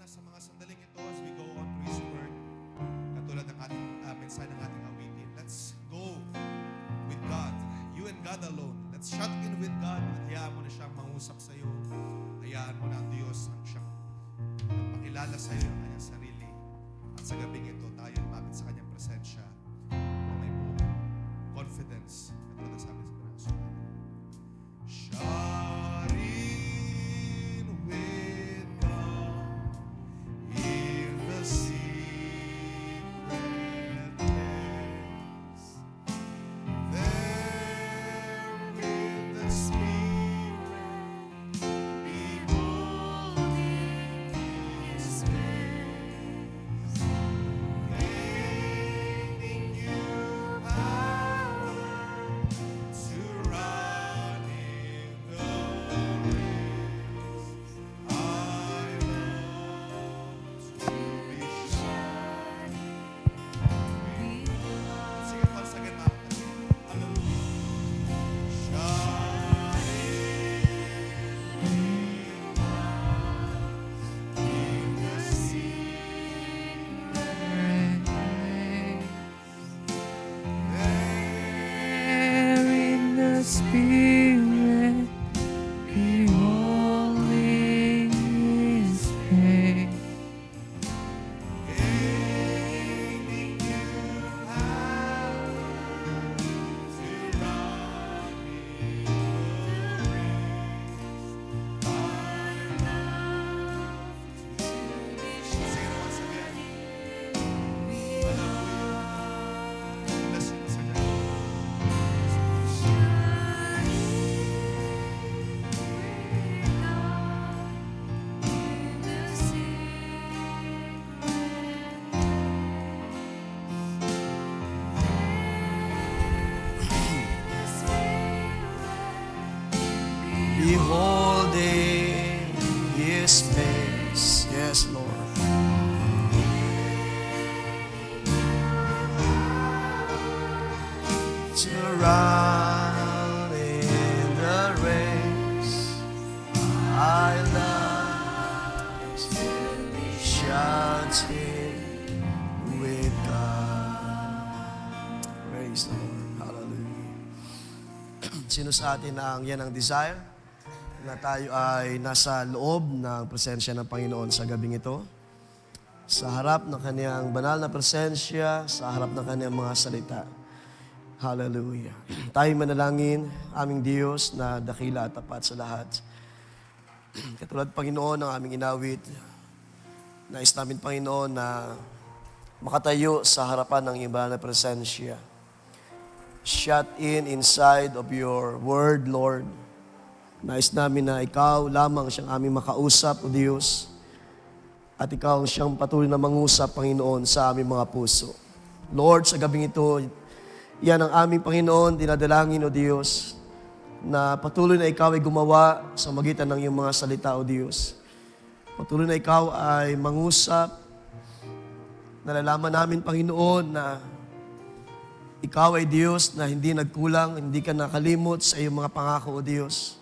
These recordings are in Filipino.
sa mga sandaling ito as we go on to His Word, katulad ng ating mensahe ng ating awitin. Let's go with God. You and God alone. Let's shut in with God at hayaan mo na siyang mangusap sa iyo. Hayaan mo na ang Diyos ang siyang pakilala sa iyo ng kanyang sarili. At sa gabing ito, tayo lumapit sa kanyang presensya na may buong confidence. Katulad ng sabi sa Panginoon. Shut in with God in the secret place. There with the Spirit, beholding His face, gaining new power to run in the race. I love to be shining. Sige, once again, mga kapatid. There in the Spirit, beholding His face. Beholding His face. Yes, Lord. To run in the race, I love to be shouting with God. Praise the Lord. Hallelujah. Sino sa atin ang yan ang desire? Na tayo ay nasa loob ng presensya ng Panginoon sa gabing ito. Sa harap ng Kanyang banal na presensya, sa harap ng Kanyang mga salita. Hallelujah. Tayo manalangin, aming Diyos na dakila at tapat sa lahat. Katulad Panginoon ng aming inawit, nais namin Panginoon na makatayo sa harapan ng iyong banal na presensya. Shut in inside of your word, Lord. Nais namin na ikaw lamang siyang aming makausap, O Diyos. At ikaw ang siyang patuloy na mangusap, Panginoon, sa aming mga puso. Lord, sa gabing ito, yan ang aming Panginoon, dinadalangin, O Diyos, na patuloy na ikaw ay gumawa sa magitan ng iyong mga salita, O Diyos. Patuloy na ikaw ay mangusap. Nalalaman namin, Panginoon, na ikaw ay Diyos na hindi nagkulang, hindi ka nakalimot sa iyong mga pangako, O Diyos.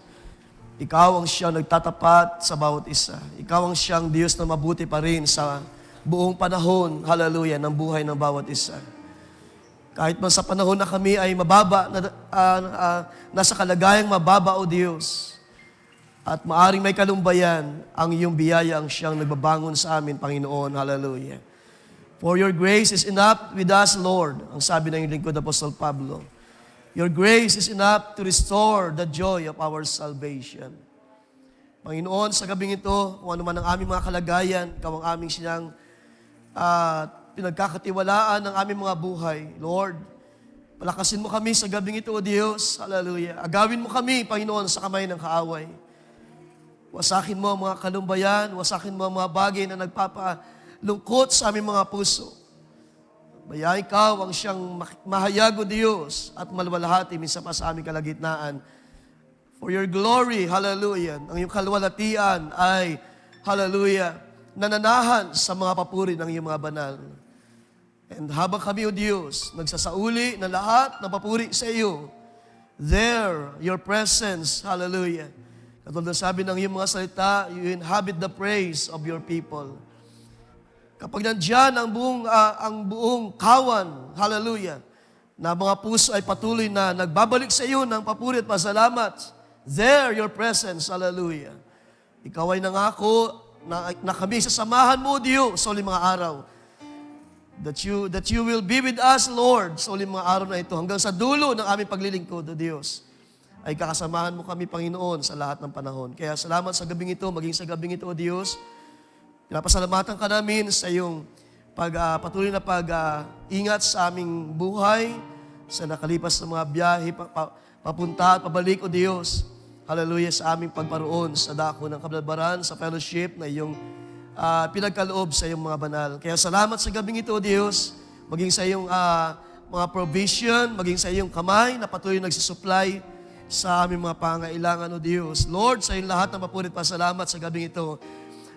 Ikaw ang siyang nagtatapat sa bawat isa. Ikaw ang siyang Diyos na mabuti pa rin sa buong panahon, hallelujah, ng buhay ng bawat isa. Kahit man sa panahon na kami ay mababa, nasa kalagayang mababa, O Diyos, at maaring may kalumbayan, ang iyong biyaya ang siyang nagbabangon sa amin, Panginoon, hallelujah. For your grace is enough with us, Lord, ang sabi ng iyong lingkod, Apostol Pablo. Your grace is enough to restore the joy of our salvation. Panginoon, sa gabing ito, kung ano man ang aming mga kalagayan, ikaw ang aming siyang pinagkakatiwalaan ng aming mga buhay. Lord, palakasin mo kami sa gabing ito, O Diyos. Hallelujah. Agawin mo kami, Panginoon, sa kamay ng kaaway. Wasakin mo ang mga kalumbayan, wasakin mo ang mga bagay na nagpapalungkot sa aming mga puso. Baya ikaw ang siyang mahayag, O Diyos, at malwalhati minsan pa sa aming kalagitnaan. For your glory, hallelujah, ang iyong kalwalhatian ay, hallelujah, nananahan sa mga papuri ng iyong mga banal. And habang kami, O Diyos, nagsasauli na lahat ng papuri sa iyo, there, your presence, hallelujah. Katulad ng sabi ng iyong mga salita, you inhabit the praise of your people. Kapag nandyan ang buong kawan, hallelujah, na mga puso ay patuloy na nagbabalik sa iyo ng papuri at pasalamat, there your presence, hallelujah. Ikaw ay nangako na kami sasamahan mo, Diyos, sa uling mga araw. That you will be with us, Lord, sa uling mga araw na ito. Hanggang sa dulo ng aming paglilingkod, O Diyos, ay kakasamahan mo kami, Panginoon, sa lahat ng panahon. Kaya salamat sa gabing ito, maging sa gabing ito, O Diyos. Pinapasalamatan ka namin sa iyong patuloy na pag-ingat sa aming buhay, sa nakalipas na mga biyahe, papunta at pabalik, O Diyos. Hallelujah, sa aming pagparoon sa dako ng kabalbaran, sa fellowship na iyong pinagkaloob sa iyong mga banal. Kaya salamat sa gabing ito, O Diyos, maging sa iyong mga provision, maging sa iyong kamay na patuloy nagsusupply sa aming mga pangailangan, O Diyos. Lord, sa iyong lahat ng mapulit pasalamat sa gabing ito.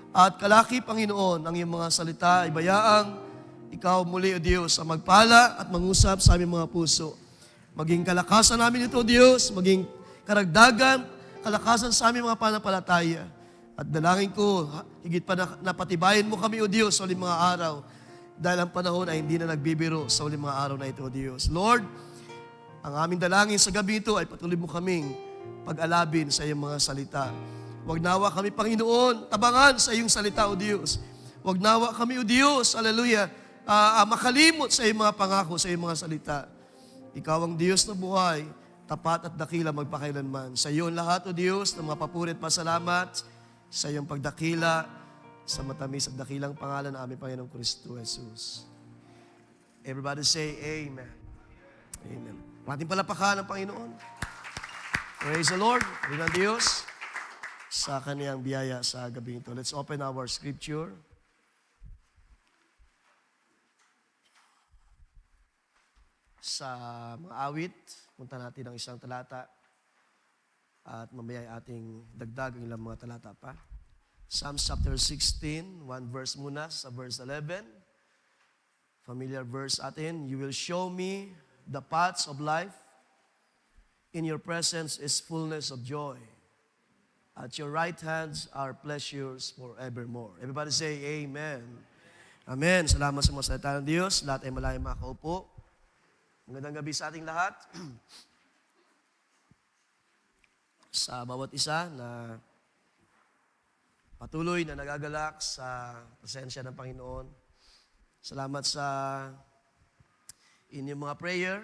At kalaki, Panginoon, ang iyong mga salita ay bayaang ikaw muli, O Diyos, ang magpala at mangusap sa aming mga puso. Maging kalakasan namin ito, O Diyos, maging karagdagan, kalakasan sa aming mga panampalataya. At dalangin ko, higit pa na patibayin mo kami, O Diyos, sa uling mga araw. Dahil ang panahon ay hindi na nagbibiro sa uling mga araw na ito, O Diyos. Lord, ang aming dalangin sa gabi ito ay patuloy mo kaming pag-alabin sa iyong mga salita. Huwag nawa kami, Panginoon, tabangan sa iyong salita, O Diyos. Huwag nawa kami, O Diyos, hallelujah, makalimot sa iyong mga pangako, sa iyong mga salita. Ikaw ang Diyos na buhay, tapat at dakila magpakailanman. Sa iyo lahat, O Diyos, ng mga papuri at pasalamat, sa iyong pagdakila, sa matamis at dakilang pangalan ng aming Panginoong Kristo Jesus. Everybody say Amen. Amen. Mating palapakan ng Panginoon. Praise the Lord. Rin ang Diyos sa kaniyang biyaya sa gabi ito. Let's open our scripture. Sa mga awit, punta natin ang isang talata. At mamaya ay ating dagdag ang ilang mga talata pa. Psalms chapter 16, one verse muna sa verse 11. Familiar verse atin. You will show me the paths of life. In your presence is fullness of joy. At your right hands are pleasures forevermore. Everybody say Amen. Amen. Salamat sa mga salita ng Diyos. Lahat ay malayang makaupo. Magandang gabi sa ating lahat. Sa bawat isa na patuloy na nagagalak sa presensya ng Panginoon. Salamat sa inyong mga prayer.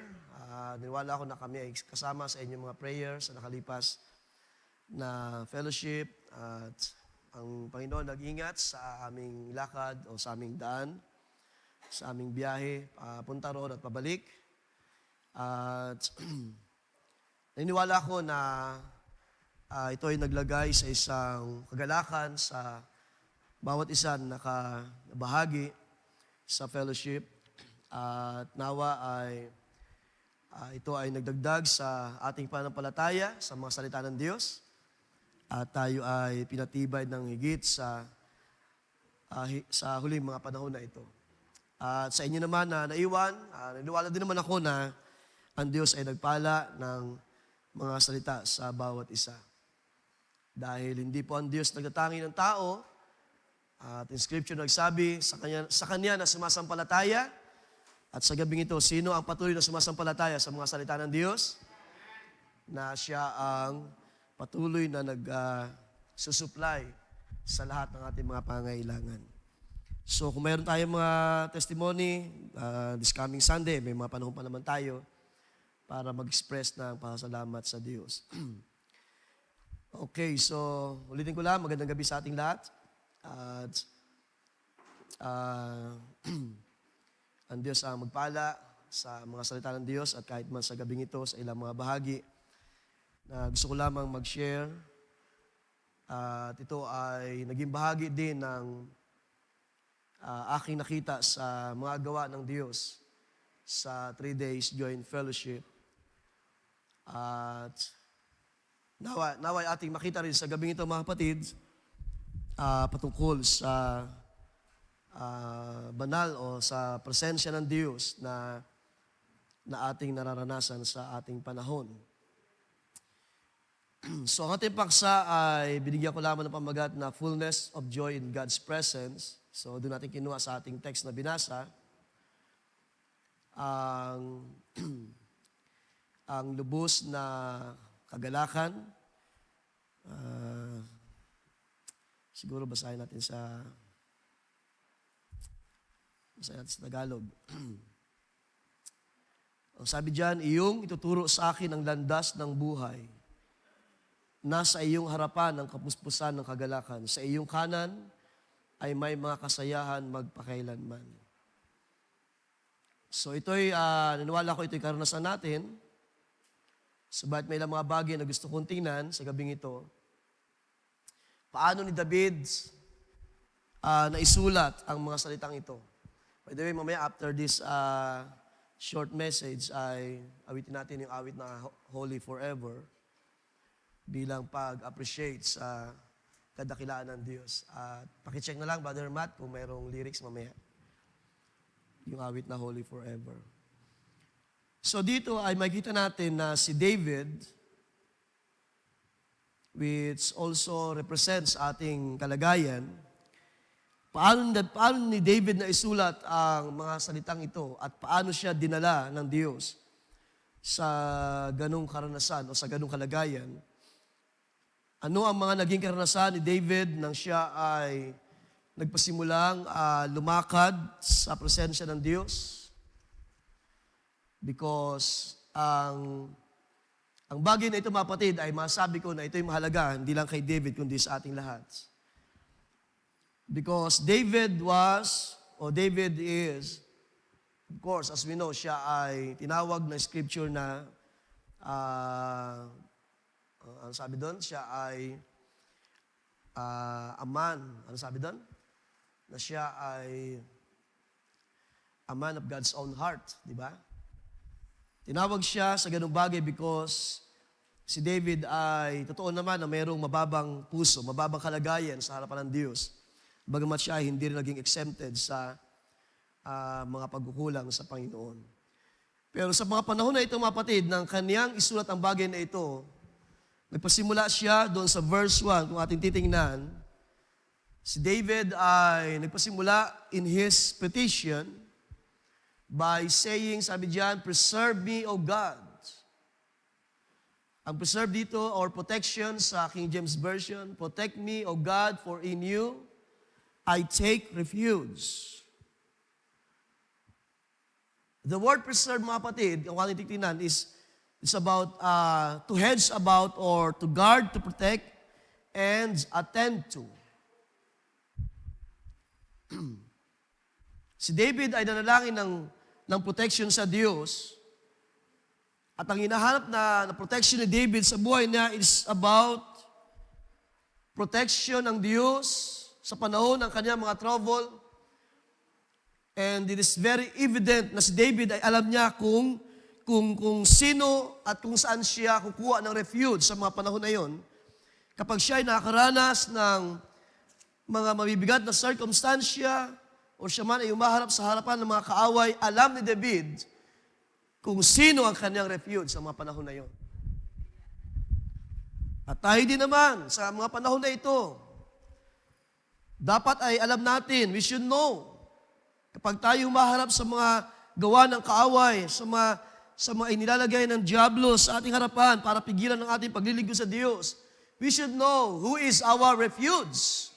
Niniwala ako na kami ay kasama sa inyong mga prayer sa nakalipas na fellowship. At ang Panginoon nag-ingat sa aming lakad o sa aming daan, sa aming biyahe, punta roon at pabalik. At niniwala ko na ito ay naglagay sa isang kagalakan sa bawat isa na nakabahagi sa fellowship. At nawa ay ito ay nagdagdag sa ating pananampalataya sa mga salita ng Diyos. At tayo ay pinatibay ng higit sa huling mga panahon na ito. At sa inyo naman na naiwan, naniwala din naman ako na ang Diyos ay nagpala ng mga salita sa bawat isa. Dahil hindi po ang Diyos nagtatangi ng tao, at in Scripture nagsabi, sa Kanya na sumasampalataya, at sa gabing ito, sino ang patuloy na sumasampalataya sa mga salita ng Diyos? Na siya ang patuloy na nagsusupply sa lahat ng ating mga pangailangan. So kung mayroon tayong mga testimony, this coming Sunday, may mga panahon pa naman tayo para mag-express ng pasasalamat sa Diyos. Okay, so ulitin ko lang, magandang gabi sa ating lahat. At ang Diyos ang magpala sa mga salita ng Diyos at kahit man sa gabing ito, sa ilang mga bahagi na gusto ko lamang mag-share. At ito ay naging bahagi din ng aking nakita sa mga gawa ng Diyos sa 3 days joint fellowship. At naway ating makita rin sa gabing ito, mga kapatid, patungkol sa banal o sa presensya ng Diyos na ating nararanasan sa ating panahon. So ang ating paksa ay binigyan ko lamang ng pamagat na fullness of joy in God's presence. So doon natin kinuha sa ating text na binasa ang ang lubos na kagalakan. Siguro basahin natin sa Tagalog. Ang sabi diyan, iyong ituturo sa akin ang landas ng buhay. Nasa iyong harapan ang kapuspusan ng kagalakan. Sa iyong kanan ay may mga kasayahan magpakailanman. So ito'y, naniwala ko ito'y karanasan natin. Subalit may ilang mga bagay na gusto kong tingnan sa gabing ito. Paano ni David naisulat ang mga salitang ito? By the way, mamaya after this short message ay awitin natin yung awit na Holy Forever bilang pag-appreciate sa kadakilaan ng Diyos. At pakicheck na lang, Brother Matt, kung mayroong lyrics mamaya. Yung awit na Holy Forever. So dito ay makikita natin na si David, which also represents ating kalagayan, paano ni David na isulat ang mga salitang ito at paano siya dinala ng Diyos sa ganong karanasan o sa ganong kalagayan. Ano ang mga naging karanasan ni David nang siya ay nagpasimulang lumakad sa presensya ng Diyos? Because ang bagay na ito, mga kapatid, ay masabi ko na ito'y mahalaga, hindi lang kay David, kundi sa ating lahat. Because David is, of course, as we know, siya ay tinawag na scripture na, ano sabi doon? Siya ay a man. Ano sabi doon? Na siya ay a man of God's own heart. Di ba? Tinawag siya sa ganung bagay because si David ay, totoo naman na mayroong mababang puso, mababang kalagayan sa harapan ng Diyos. Bagamat siya ay hindi rin naging exempted sa mga pagkukulang sa Panginoon. Pero sa mga panahon na ito, mga kapatid, nang kaniyang isulat ang bagay na ito, nagpasimula siya doon sa verse 1, kung ating titingnan, si David ay nagpasimula in his petition by saying, sabi diyan, preserve me, O God. Ang preserve dito, or protection sa King James Version, protect me, O God, for in you I take refuge. The word preserve, mga kapatid, ang ating titingnan is it's about to hedge about or to guard, to protect, and attend to. Si David ay nanalangin ng protection sa Diyos. At ang hinahanap na protection ni David sa buhay niya is about protection ng Diyos sa panahon ng kanyang mga trouble. And it is very evident na si David ay alam niya kung sino at kung saan siya kukuha ng refuge sa mga panahon na yon. Kapag siya ay nakakaranas ng mga mabibigat na circumstansya o siya man ay umaharap sa harapan ng mga kaaway, alam ni David kung sino ang kanyang refuge sa mga panahon na yon. At tayo din naman sa mga panahon na ito, dapat ay alam natin, we should know, kapag tayo umaharap sa mga gawa ng kaaway, sa mga inilalagay ng diablo sa ating harapan para pigilan ng ating paglilingkod sa Diyos, we should know who is our refuge.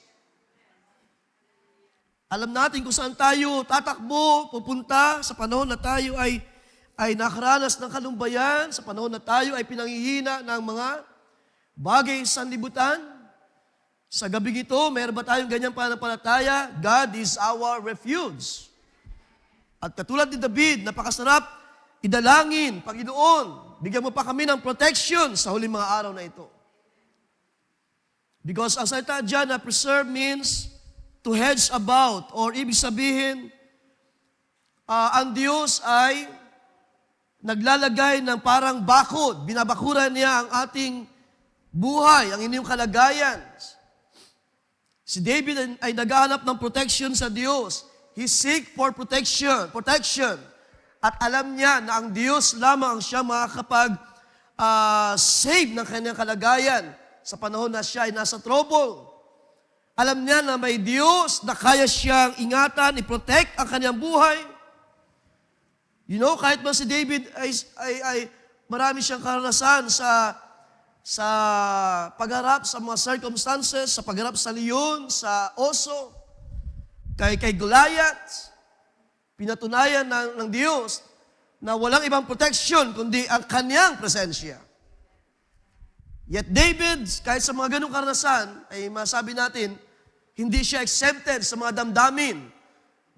Alam natin kung saan tayo tatakbo, pupunta sa panahon na tayo ay nakaranas ng kalumbayan, sa panahon na tayo ay pinanghihina ng mga bagay sa sanlibutan. Sa gabing ito, mayroon ba tayong ganyang pananampalataya? God is our refuge. At katulad ni David, napakasarap idalangin, Panginoon, bigyan mo pa kami ng protection sa huling mga araw na ito. Because ang salita dyan na preserve means to hedge about, or ibig sabihin, ang Diyos ay naglalagay ng parang bakod, binabakuran niya ang ating buhay, ang inyong kalagayan. Si David ay naghahanap ng protection sa Diyos. He seek for protection. At alam niya na ang Diyos lamang ang siya makakapag save ng kanyang kalagayan sa panahon na siya ay nasa trouble. Alam niya na may Diyos na kaya siyang ingatan, i-protect ang kanyang buhay. You know, kahit ba si David ay marami siyang karanasan sa pagharap sa mga circumstances, sa pagharap sa leon, sa oso, kay Goliath, pinatunayan ng Diyos na walang ibang protection kundi ang kanyang presensya. Yet David, kahit sa mga ganong karanasan, ay masabi natin, hindi siya exempted sa mga damdamin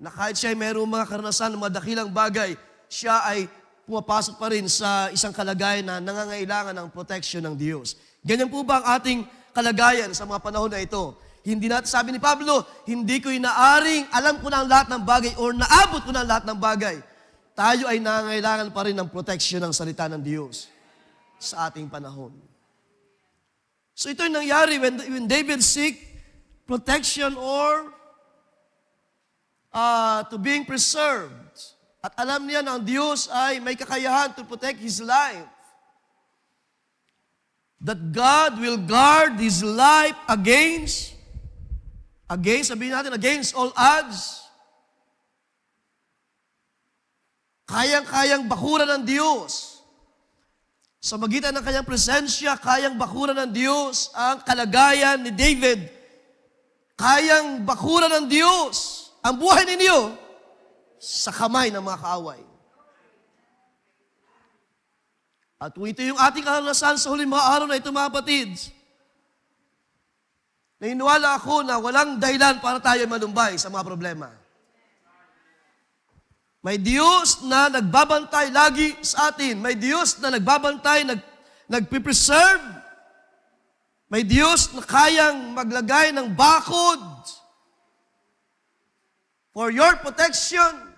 na kahit siya ay mayroong mga karanasan ng mga dakilang bagay, siya ay pumapasok pa rin sa isang kalagayan na nangangailangan ng protection ng Diyos. Ganyan po ba ang ating kalagayan sa mga panahon na ito? Hindi natin, sabi ni Pablo, hindi ko inaaring, alam ko na ang lahat ng bagay or naabot ko na ang lahat ng bagay. Tayo ay nangangailangan pa rin ng protection ng salita ng Diyos sa ating panahon. So ito yung nangyari when David seek protection or to being preserved. At alam niya na ang Diyos ay may kakayahan to protect his life. That God will guard his life against, sabihin natin, against all odds. Kayang-kayang bakuran ng Diyos. Sa magitan ng kanyang presensya, kayang bakuran ng Diyos ang kalagayan ni David. Kayang bakuran ng Diyos ang buhay ninyo sa kamay ng mga kaaway. At kung ito yung ating karanasan sa huling mga araw na ito, mga kapatids, naniniwala ako na walang dahilan para tayo malumbay sa mga problema. May Diyos na nagbabantay lagi sa atin. May Diyos na nagbabantay, nagpipreserve. May Diyos na kayang maglagay ng bakod for your protection.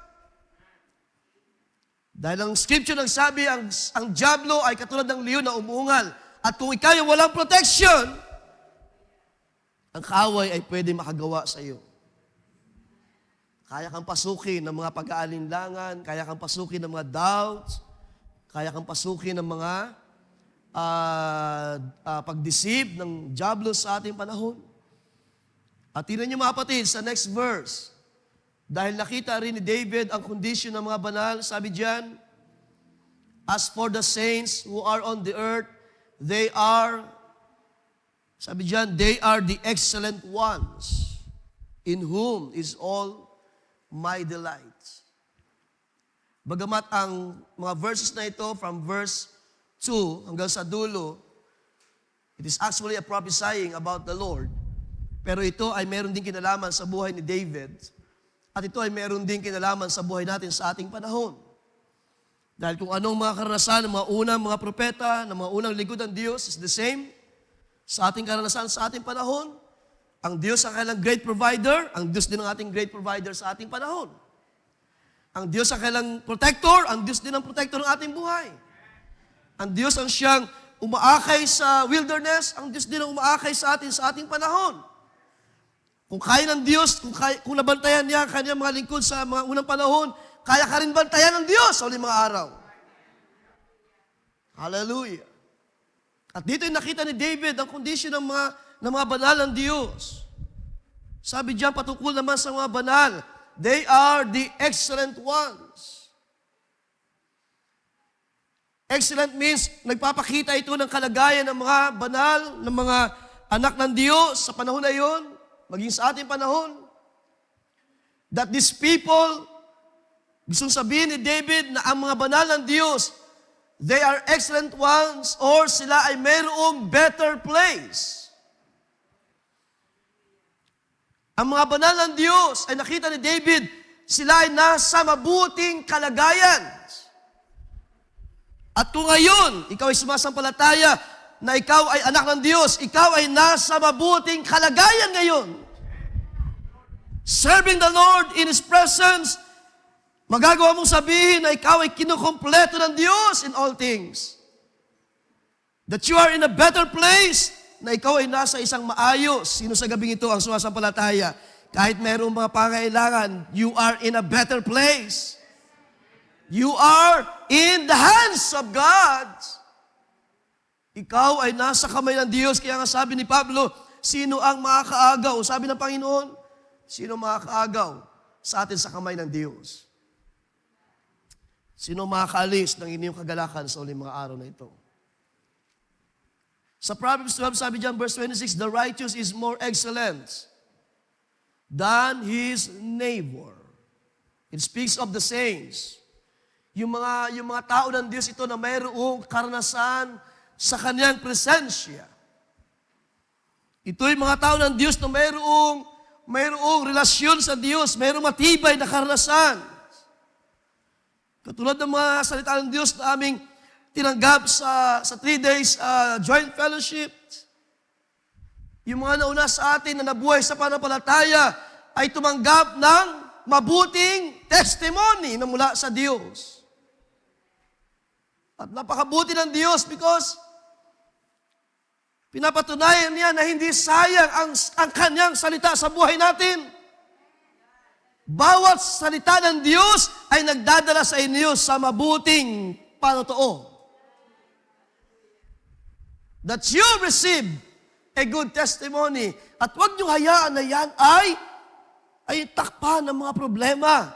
Dahil ang scripture nagsabi, ang diablo ay katulad ng leon na umuungal. At kung ikaw yung walang protection, ang kaaway ay pwede makagawa sa iyo. Kaya kang pasukin ng mga pag-aalinlangan, kaya kang pasukin ng mga doubts, kaya kang pasukin ng mga pag-deceive ng diablo sa ating panahon. At tingnan niyo mga kapatid, sa next verse, dahil nakita rin ni David ang condition ng mga banal, sabi diyan, as for the saints who are on the earth, they are, sabi diyan, they are the excellent ones, in whom is all my delight. Bagamat ang mga verses na ito, from verse 2 hanggang sa dulo, it is actually a prophesying about the Lord. Pero ito ay meron din kinalaman sa buhay ni David. At ito ay meron din kinalaman sa buhay natin sa ating panahon. Dahil kung anong mga karanasan ng mga unang mga propeta, ng mga unang lingkod ng Diyos is the same sa ating karanasan sa ating panahon. Ang Diyos ang kailang great provider, ang Diyos din ang ating great provider sa ating panahon. Ang Diyos ang kailang protector, ang Diyos din ang protector ng ating buhay. Ang Diyos ang siyang umaakay sa wilderness, ang Diyos din ang umaakay sa atin sa ating panahon. Kung kaya ng Diyos, kung nabantayan niya ang kanyang mga lingkod sa mga unang panahon, kaya ka rin bantayan ng Diyos sa uling mga araw. Hallelujah. At dito yung nakita ni David ang kondisyon ng mga banal ng Diyos. Sabi diyan patungkol naman sa mga banal, they are the excellent ones. Excellent means nagpapakita ito ng kalagayan ng mga banal, ng mga anak ng Diyos sa panahon na iyon, maging sa ating panahon, that these people, gustong sabihin ni David na ang mga banal ng Diyos, they are excellent ones or sila ay mayroong better place. Ang mga banal ng Diyos ay nakita ni David, sila ay nasa mabuting kalagayan. At kung ngayon, ikaw ay sumasampalataya na ikaw ay anak ng Diyos, ikaw ay nasa mabuting kalagayan ngayon. Serving the Lord in His presence, magagawa mong sabihin na ikaw ay kinukompleto ng Diyos in all things. That you are in a better place, na ikaw ay nasa isang maayos. Sino sa gabing ito ang sumasampalataya? Kahit mayroong mga pangailangan, you are in a better place. You are in the hands of God. Ikaw ay nasa kamay ng Diyos. Kaya nga sabi ni Pablo, sino ang makakaagaw? Sabi ng Panginoon, sino makakaagaw sa atin sa kamay ng Diyos? Sino makakaalis ng inyong kagalakan sa uling mga araw na ito? Sa Proverbs 12, sabi diyan, verse 26, the righteous is more excellent than his neighbor. It speaks of the saints. Yung mga tao ng Diyos ito na mayroong karanasan sa kanyang presensya. Ito'y mga tao ng Diyos na mayroong relasyon sa Diyos, mayroong matibay na karanasan. Katulad ng mga salita ng Diyos na aming tinanggap sa 3 days joint fellowship. Yung mga nauna sa atin na nabuhay sa pananampalataya ay tumanggap ng mabuting testimony na mula sa Diyos. At napakabuti ng Diyos because pinapatunayan niya na hindi sayang ang kanyang salita sa buhay natin. Bawat salita ng Diyos ay nagdadala sa inyo sa mabuting panotoo. That you receive a good testimony. At huwag niyong hayaan na yan ay takpan ng mga problema.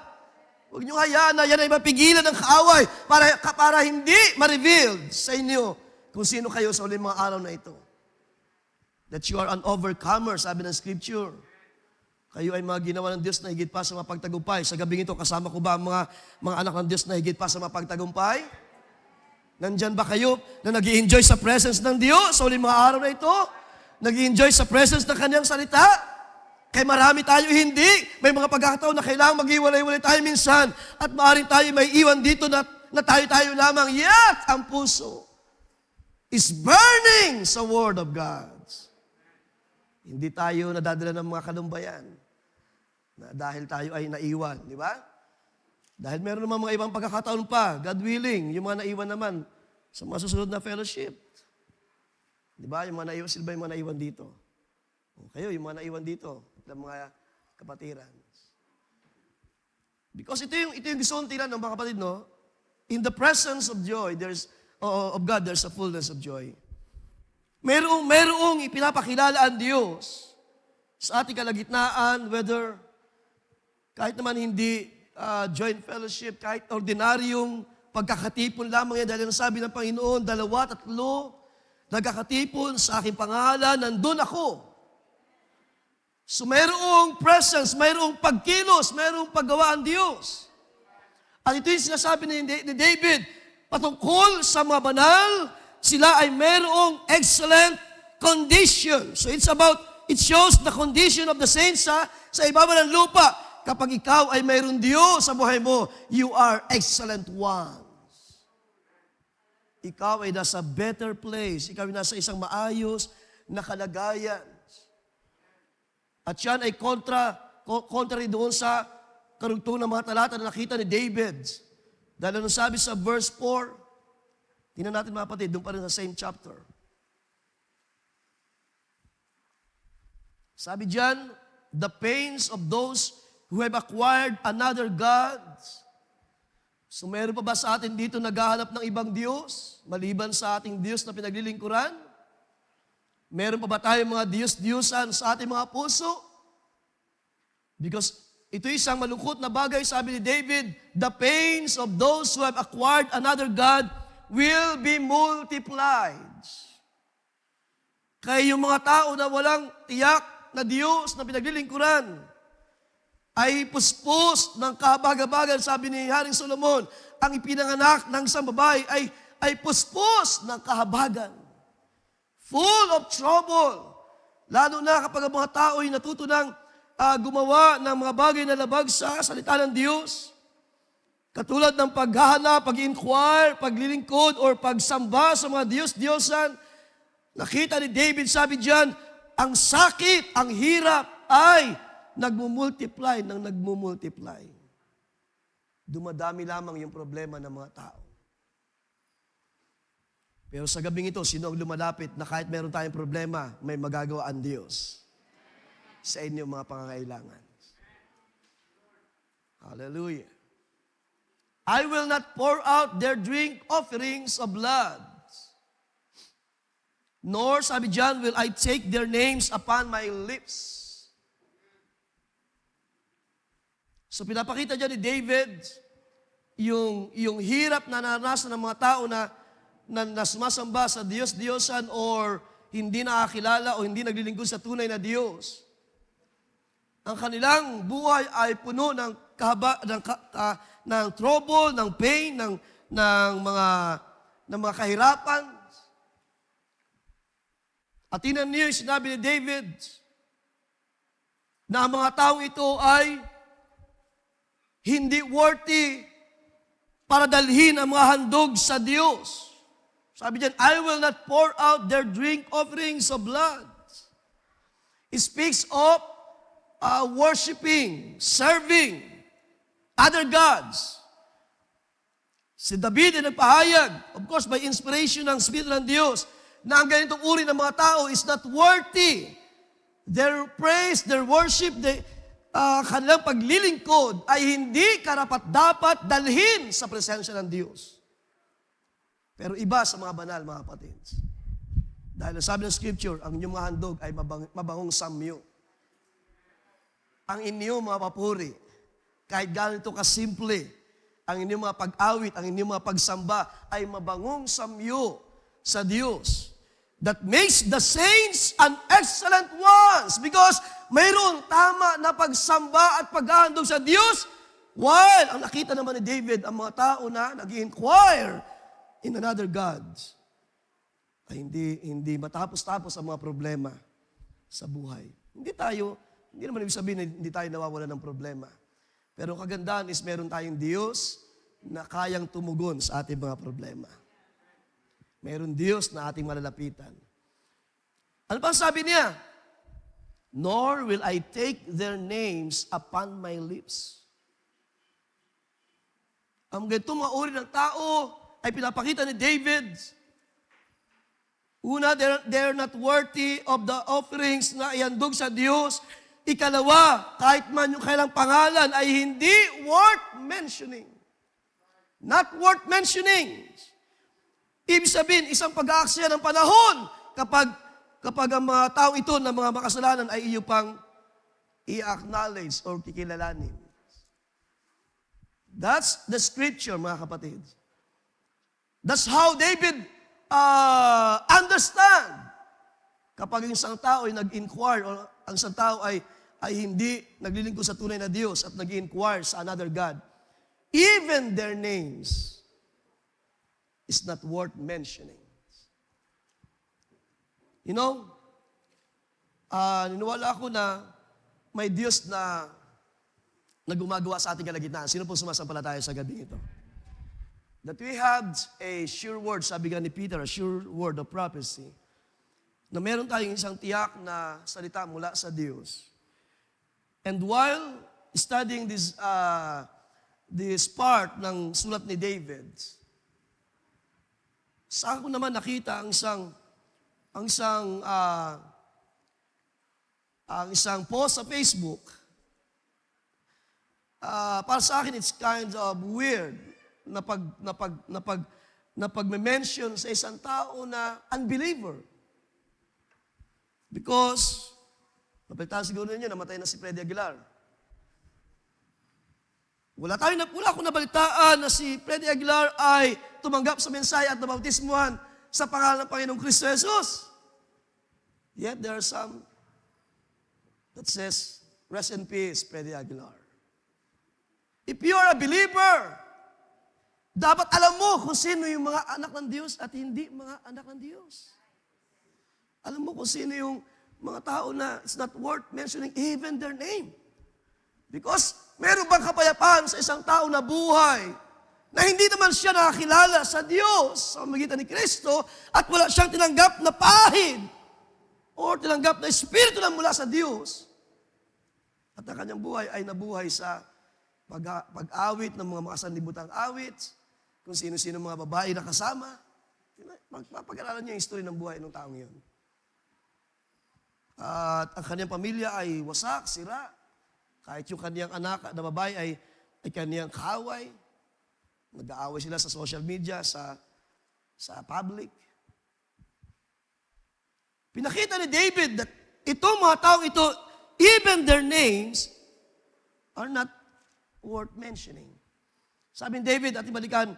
Huwag niyong hayaan na yan ay mapigilan ng kaaway para hindi ma-reveal sa inyo kung sino kayo sa uling mga araw na ito. That you are an overcomer, sabi ng Scripture. Kayo ay mga ginawa ng Diyos na higit pa sa mapagtagumpay. Sa gabing ito, kasama ko ba ang mga anak ng Diyos na higit pa sa mapagtagumpay? Nandyan ba kayo na nag-i-enjoy sa presence ng Diyos sa uling mga araw na ito? Nag-i-enjoy sa presence ng Kanyang salita? Kaya marami tayo hindi. May mga pagkakataon na kailangan mag-iwalay-walay tayo minsan at maaaring tayo may iwan dito na tayo lamang. Yet, ang puso is burning sa Word of God. Hindi tayo nadadala ng mga kalumbayan na dahil tayo ay naiwan, di ba? Dahil meron naman mga ibang pagkakataon pa, God willing, yung mga naiwan naman sa mga susunod na fellowship. Di ba? Yung mga naiwan, sila ba yung mga naiwan dito? O kayo, yung mga naiwan dito, ng mga kapatiran. Because ito yung gusto kong tinan ng mga kapatid, no? In the presence of joy, of God, there's a fullness of joy. Merong ipinapakilala ang Diyos sa ating kalagitnaan, whether kahit naman hindi joint fellowship, kahit ordinaryong pagkakatipon lamang yan, dahil ang sabi ng Panginoon, 2, 3, nagkakatipon sa aking pangalan, nandun ako. So mayroong presence, mayroong pagkilos, mayroong paggawa ang Diyos. At ito yung sinasabi ni David, patungkol sa mga banal, sila ay mayroong excellent condition. So it shows the condition of the saints sa ibaba ng lupa. Kapag ikaw ay mayroong Diyos sa buhay mo, you are excellent ones. Ikaw ay nasa better place. Ikaw ay nasa isang maayos na kalagayan. At yan ay contrary doon sa karugtong ng mga talata na nakita ni David. Dahil ano sabi sa verse 4, tingnan natin mga kapatid, doon pa rin sa same chapter. Sabi diyan, the pains of those who have acquired another God. So meron pa ba sa atin dito naghahanap ng ibang Diyos, maliban sa ating Diyos na pinaglilingkuran? Meron pa ba tayong mga Diyos-Diyosan sa ating mga puso? Because ito isang malungkot na bagay, sabi ni David, the pains of those who have acquired another God will be multiplied. Kaya yung mga tao na walang tiyak na Diyos na pinaglilingkuran, ay puspos ng kahabag-habagan, sabi ni Haring Solomon, ang ipinanganak ng isang babae ay puspos ng kahabagan. Full of trouble. Lalo na kapag ang mga tao ay natuto ng gumawa ng mga bagay na labag sa salita ng Diyos. Katulad ng paghahanap, pag-inquire, paglilingkod, or pagsamba sa mga Diyos-Diyosan. Nakita ni David, sabi diyan, ang sakit, ang hirap ay nagmumultiply ng nagmumultiply. Dumadami lamang yung problema ng mga tao. Pero sa gabing ito, sino ang lumalapit na kahit meron tayong problema, may magagawa ang Diyos sa inyong mga pangangailangan. Hallelujah. I will not pour out their drink offerings of blood. Nor, sabi dyan, will I take their names upon my lips. So pinapakita dyan ni David yung hirap na naranasan ng mga tao na sumasamba sa Diyos-Diyosan or hindi nakakilala o hindi naglilingkod sa tunay na Diyos. Ang kanilang buhay ay puno ng ng trouble, ng pain, ng mga kahirapan. At tingnan niyo yung sinabi ni David na ang mga taong ito ay hindi worthy para dalhin ang mga handog sa Diyos. Sabi diyan, I will not pour out their drink offerings of blood. It speaks of worshiping, serving other gods. Si David ay nagpahayag, of course, by inspiration ng Espiritu ng Diyos, na ang ganitong uri ng mga tao is not worthy. Their praise, their worship, kanilang paglilingkod ay hindi karapat-dapat dalhin sa presensya ng Diyos. Pero iba sa mga banal, mga kapatid. Dahil sabi ng Scripture, ang inyong mga handog ay mabangong samyo. Ang inyong mga papuri, kahit ganito kasimple, ang inyong mga pag-awit, ang inyong mga pagsamba ay mabangong samyo sa Diyos. That makes the saints an excellent ones because mayroon tama na pagsamba at paghahandog sa Diyos, while ang nakita naman ni David, ang mga tao na nag-inquire in another God, ay hindi matapos-tapos ang mga problema sa buhay. Hindi naman ibig sabihin na hindi tayo nawawalan ng problema. Pero kagandahan is meron tayong Diyos na kayang tumugon sa ating mga problema. Meron Diyos na ating malalapitan. Ano pa sabi niya? Nor will I take their names upon my lips. Ang ganitong mga uri ng tao ay pinapakita ni David. Una, they're not worthy of the offerings na ihandog sa Diyos. Ikalawa, kahit man yung kailang pangalan ay hindi worth mentioning. Not worth mentioning. Ibig sabihin, isang pag-aaksaya ng panahon kapag ang mga tao ito na mga makasalanan ay iyo pang i-acknowledge or kikilalanin. That's the scripture, mga kapatid. That's how David understand. Kapag ang isang tao ay nag-inquire o ang isang tao ay hindi naglilingkod sa tunay na Diyos at nag-inquire sa another God, even their names is not worth mentioning. You know, niniwala ako na may Diyos na gumagawa sa ating kalagitnaan. Sino pong sumasampalataya sa gabi ito? That we have a sure word, sabi nga ni Peter, a sure word of prophecy, na meron tayong isang tiyak na salita mula sa Diyos. And while studying this part ng sulat ni David, saan ko naman nakita ang isang post sa Facebook. Para sa akin, it's kind of weird na pag-mention sa isang tao na unbeliever. Because, napalitan siguro ninyo, namatay na si Freddy Aguilar. Wala akong nabalitaan na si Freddy Aguilar ay tumanggap sa mensahe at nabautismuhan sa pangalan ng Panginoong Kristo Jesus. Yet there are some that says, rest in peace, Freddy Aguilar. If you are a believer, dapat alam mo kung sino yung mga anak ng Diyos at hindi mga anak ng Diyos. Alam mo kung sino yung mga tao na it's not worth mentioning even their name. Because meron bang kapayapaan sa isang tao na buhay na hindi naman siya nakakilala sa Diyos sa pamamagitan ni Kristo at wala siyang tinanggap na pahid o tinanggap na espiritu na mula sa Diyos. At ang kanyang buhay ay nabuhay sa pag-awit ng mga makasanlibutang awit, kung sino-sino mga babae na kasama. Magpapag-aralan niya yung history ng buhay ng taong yun. At ang kanyang pamilya ay wasak, sira. Kahit yung kanyang anak na babae ay kanyang kaaway. Nag-aaway sila sa social media, sa public. Pinakita ni David that itong mga taong ito, even their names are not worth mentioning. Sabi ni David, at ibalikan,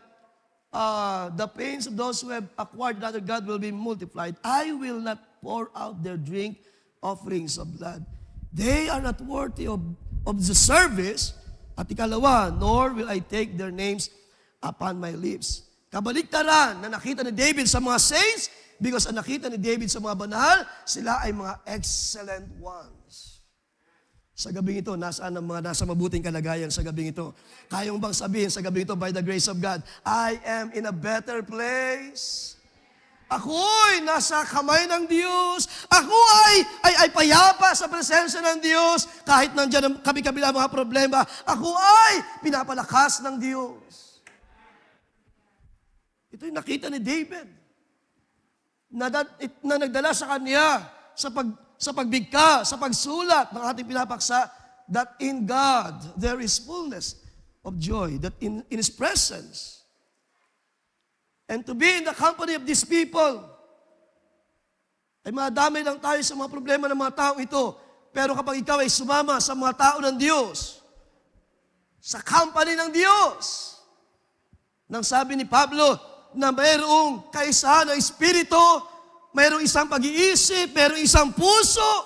the pains of those who have acquired another God will be multiplied. I will not pour out their drink offerings of blood. They are not worthy of the service. At ikalawa, nor will I take their names upon my lips. Kabaliktaran na nakita ni David sa mga saints, because ang nakita ni David sa mga banal, sila ay mga excellent ones. Sa gabing ito, nasaan ang mga nasa mabuting kalagayan sa gabing ito? Kaya mo bang sabihin sa gabing ito, by the grace of God, I am in a better place. Ako'y nasa kamay ng Diyos. Ako ay payapa sa presensya ng Diyos. Kahit nandiyan ang kabi-kabila mga problema, ako ay pinapalakas ng Diyos. Ito yung nakita ni David na nagdala sa kanya sa pagbigka, sa pagsulat ng ating pinapaksa, that in God there is fullness of joy, that in His presence, and to be in the company of these people, ay madamay lang tayo sa mga problema ng mga taong ito. Pero kapag ikaw ay sumama sa mga tao ng Diyos, sa company ng Diyos, nang sabi ni Pablo na mayroong kaisahan ng Espiritu, mayroong isang pag-iisip, mayroong isang puso.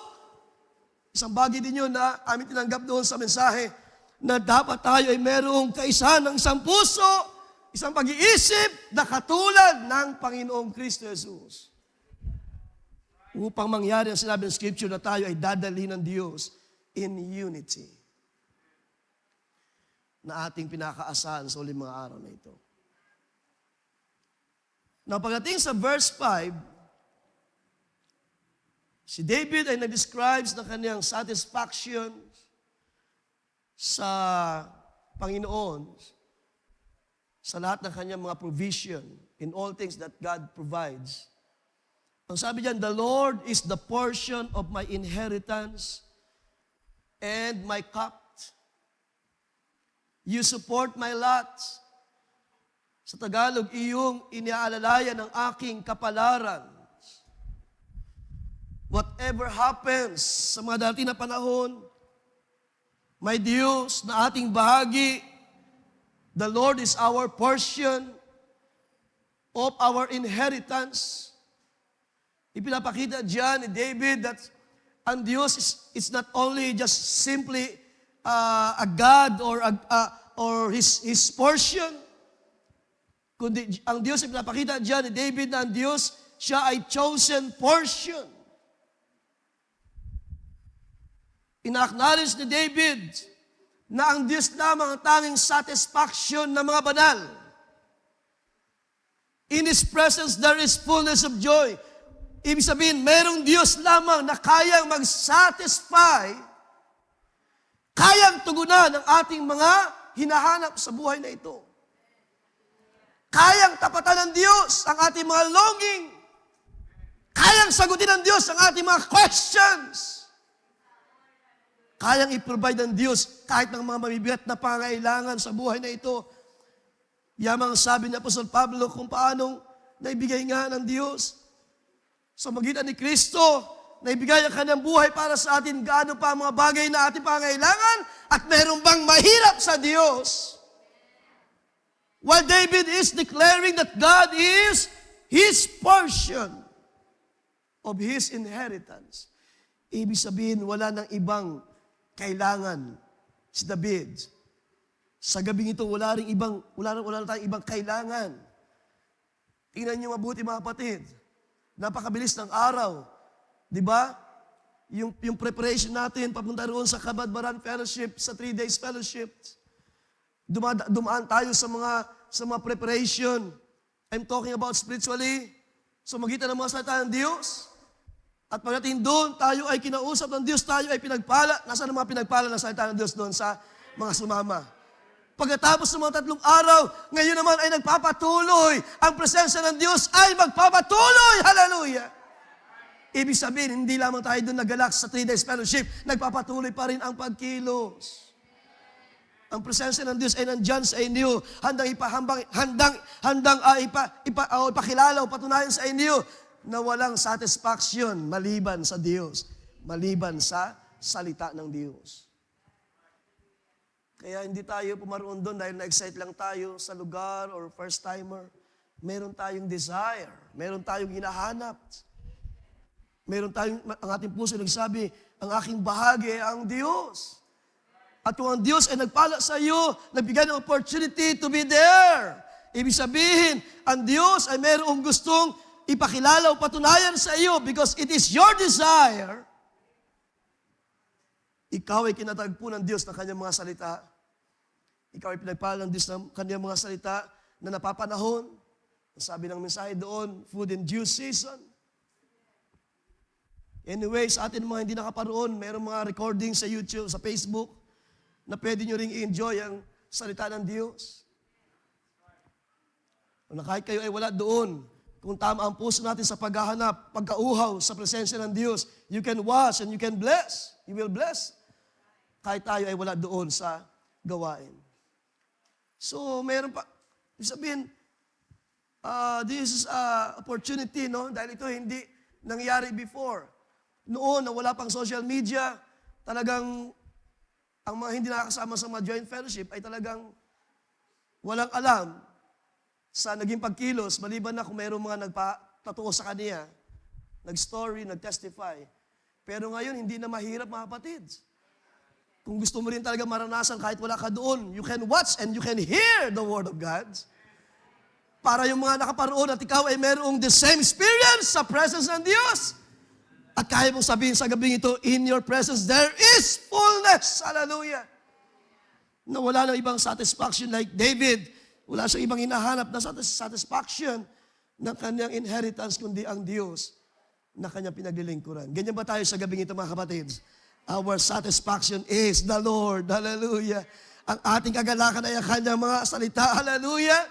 Isang bagay din yun na aming tinanggap doon sa mensahe na dapat tayo ay mayroong kaisahan ng isang puso, isang pag-iisip na katulad ng Panginoong Kristo Jesus. Upang mangyari ang sinabi ng Scripture na tayo ay dadalhin ng Diyos in unity na ating pinakaasahan sa uling mga araw na ito. Now, pagdating sa verse 5, si David ay nag-describes ng kanyang satisfaction sa Panginoon sa lahat ng kanyang mga provision in all things that God provides. Ang sabi diyan, the Lord is the portion of my inheritance and my cup. You support my lot. Sa Tagalog, iyong iniaalalayan ng aking kapalaran. Whatever happens sa mga darating na panahon, my Diyos na ating bahagi, the Lord is our portion of our inheritance. Ipinapakita diyan ni David that ang Diyos is not only just simply a God or his portion, kundi ang Diyos ay pinapakita diyan ni David na ang Diyos, siya ay chosen portion. Ina-acknowledge ni David na ang Diyos lamang ang tanging satisfaction ng mga banal. In His presence, there is fullness of joy. Ibig sabihin, mayroong Diyos lamang na kayang mag-satisfy, kayang tugunan ang ating mga hinahanap sa buhay na ito. Kayang tapatan ng Diyos ang ating mga longing. Kayang sagutin ng Diyos ang ating mga questions. Kayang i-provide ng Diyos kahit ng mga mabibigat na pangailangan sa buhay na ito. Yamang sabi ni Apostol Pablo kung paanong naibigay nga ng Diyos sa magitan ni Kristo, naibigay ang kanyang buhay para sa atin, gaano pa ang mga bagay na ating pangailangan, at meron bang mahirap sa Diyos? While David is declaring that God is his portion of his inheritance, ibig sabihin wala nang ibang kailangan si David. Sa gabing ito, wala na tayong ibang kailangan. Tingnan niyo mabuti mga kapatid. Napakabilis ng araw. Di ba? Yung preparation natin, papunta roon sa Kabadbaran Fellowship, sa 3 days fellowship. Dumaan tayo sa mga preparation. I'm talking about spiritually. So magitan ng mga salita ng Diyos. At pagdating doon, tayo ay kinausap ng Diyos, tayo ay pinagpala. Nasaan ang mga pinagpala ng salita ng Diyos doon sa mga sumama? Pagkatapos ng mga 3 araw, ngayon naman ay nagpapatuloy. Ang presensya ng Diyos ay magpapatuloy. Hallelujah! Ibig sabihin, hindi lamang tayo doon nagalak sa 3 days fellowship, nagpapatuloy pa rin ang pagkilos. Ang presensya ng Diyos ay nandyan sa inyo, handang ipakilala o patunayan sa inyo na walang satisfaction maliban sa Diyos, maliban sa salita ng Diyos. Kaya hindi tayo pumaroon doon dahil na-excite lang tayo sa lugar or first timer. Meron tayong desire, meron tayong hinahanap. Meron tayong, ang ating puso nagsabi, ang aking bahagi ay ang Diyos. At kung ang Diyos ay nagpala sa iyo, nagbigay ng opportunity to be there. Ibig sabihin, ang Diyos ay mayroong gustong ipakilala o patunayan sa iyo because it is your desire. Ikaw ay kinatagpo ng Diyos ng kanyang mga salita. Ikaw ay pinagpala ng Diyos ng kanyang mga salita na napapanahon. Sabi ng mensahe doon, food in due season. Anyway, sa atin mga hindi nakaparoon, mayroong mga recording sa YouTube, sa Facebook, na pwede nyo ring i-enjoy ang salita ng Diyos. Na kahit kayo ay wala doon, kung tama ang puso natin sa paghahanap, pagkauhaw sa presensya ng Diyos, you can watch and you can bless. You will bless. Kahit tayo ay wala doon sa gawain. So, mayroon pa, sabihin, this is an opportunity, no? Dahil ito hindi nangyari before. Noon, na wala pang social media, talagang ang mga hindi nakakasama sa mga joint fellowship ay talagang walang alam sa naging pagkilos, maliban na kung mayroong mga nagpatotoo sa kanya, nag-story, nag-testify. Pero ngayon, hindi na mahirap, mga kapatid. Kung gusto mo rin talaga maranasan kahit wala ka doon, you can watch and you can hear the Word of God. Para yung mga nakaparoon at ikaw ay mayroong the same experience sa presence ng Diyos. At kaya mong sabihin sa gabing ito, in your presence there is fullness. Hallelujah. Na wala nang ibang satisfaction like David. Wala siyang ibang hinahanap na satisfaction ng kanyang inheritance, kundi ang Diyos na kanyang pinaglilingkuran. Ganyan ba tayo sa gabing ito, mga kapatid? Our satisfaction is the Lord. Hallelujah. Ang ating kagalakan ay ang kanyang mga salita. Hallelujah.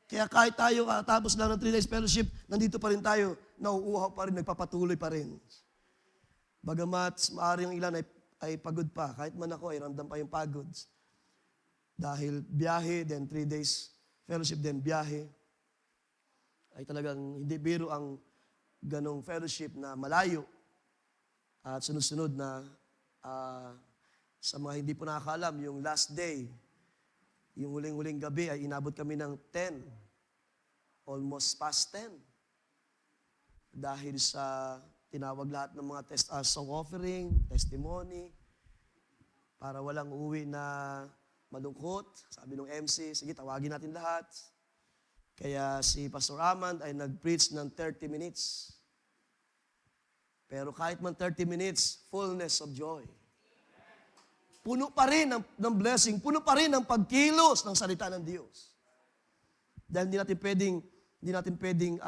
Kaya kahit tayo tapos lang ng 3 days fellowship, nandito pa rin tayo, nauuhaw pa rin, nagpapatuloy pa rin. Bagamat maaaring ilan ay pagod pa, kahit man ako ay ramdam pa yung pagod. Dahil biyahe, then 3 days fellowship, then biyahe. Ay talagang hindi biro ang ganong fellowship na malayo. At sunod-sunod na sa mga hindi po nakakaalam, yung last day, yung huling-huling gabi ay inabot kami ng 10. Almost past 10. Dahil sa tinawag lahat ng mga song offering, testimony, para walang uwi na malungkot. Sabi ng MC, sige, tawagin natin lahat. Kaya si Pastor Amand ay nag-preach ng 30 minutes. Pero kahit man 30 minutes, fullness of joy. Puno pa rin ng blessing, puno pa rin ng pagkilos ng salita ng Diyos. Dahil hindi natin pwedeng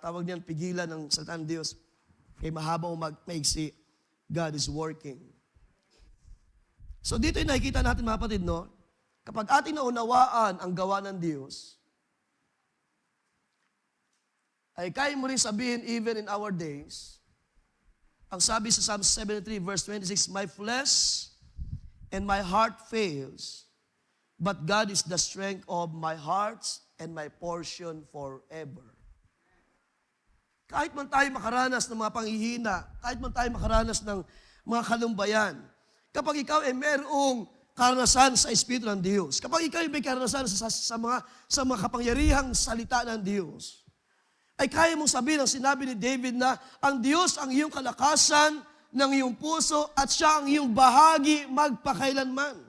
tawag niyan, pigilan ng salita ng Diyos. Kaya mahaba o maigsi, God is working. So dito yung nakikita natin, mga kapatid, no? Kapag ating naunawaan ang gawa ng Diyos, ay kaya mo rin sabihin even in our days, ang sabi sa Psalm 73 verse 26, my flesh and my heart fails, but God is the strength of my heart and my portion forever. Kahit man tayo makaranas ng mga panghihina, kahit man tayo makaranas ng mga kalumbayan, kapag ikaw ay merong karanasan sa Espiritu ng Diyos, kapag ikaw ay may karanasan sa mga kapangyarihang salita ng Diyos, ay kaya mong sabihin ang sinabi ni David na ang Diyos ang iyong kalakasan ng iyong puso at siya ang iyong bahagi magpakailanman.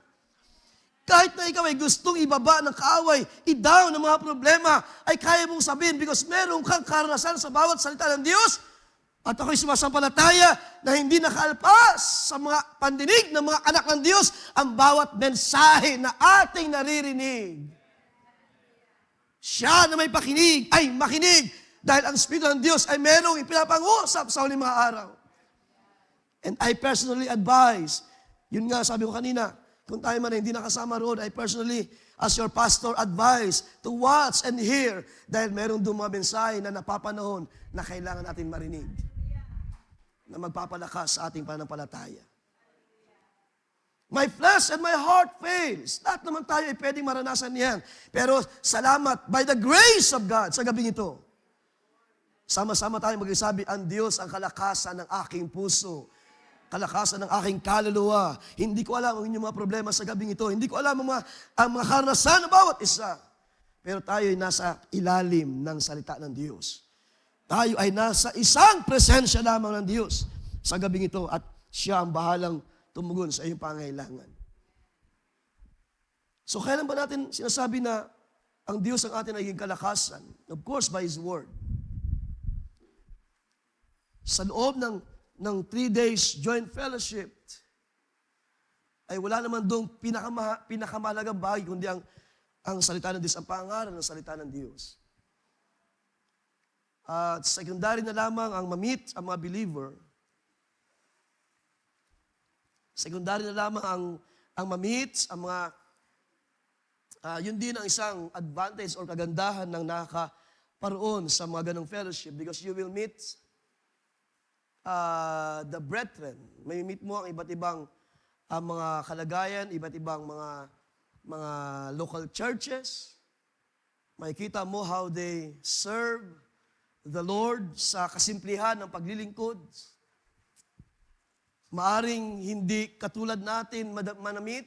Kahit na ikaw ay gustong ibaba ng kaaway, i-down ng mga problema, ay kaya mong sabihin because meron kang karanasan sa bawat salita ng Diyos at ako'y sumasampalataya na hindi nakaalpas sa mga pandinig ng mga anak ng Diyos ang bawat mensahe na ating naririnig. Siya na may pakinig ay makinig dahil ang Espiritu ng Diyos ay merong ipinapangusap sa huling mga araw. And I personally advise, yun nga sabi ko kanina, kung tayo man ay hindi nakasama roon, I personally, as your pastor, advise to watch and hear dahil meron doon mga mensahe na napapanahon na kailangan natin marinig na magpapalakas sa ating pananampalataya. My flesh and my heart fails. Lahat naman tayo ay pwedeng maranasan yan. Pero salamat, by the grace of God, sa gabing ito, Sama-sama tayong magsasabi, ang Diyos ang kalakasan ng aking puso. Kalakasan ng aking kaluluwa. Hindi ko alam ang inyong mga problema sa gabing ito. Hindi ko alam ang mga karanasan ng bawat isa. Pero tayo ay nasa ilalim ng salita ng Diyos. Tayo ay nasa isang presensya lamang ng Diyos sa gabing ito at siya ang bahalang tumugon sa iyong pangailangan. So kailan ba natin sinasabi na ang Diyos ang ating naging kalakasan? Of course, by His Word. Sa loob ng 3 days joint fellowship, ay wala naman doong pinakamahalagang bagay, kundi ang salita ng Diyos, ang pangaral ng salita ng Diyos. At secondary na lamang ang ma-meet ang mga believer. Secondary na lamang ang ma-meet ang mga, yun din ang isang advantage or kagandahan ng nakakaparoon sa mga ganong fellowship because you will meet the brethren. May meet mo ang iba't ibang mga kalagayan, iba't ibang mga local churches. Makikita mo how they serve the Lord sa kasimplihan ng paglilingkod. Maaring hindi katulad natin manamit.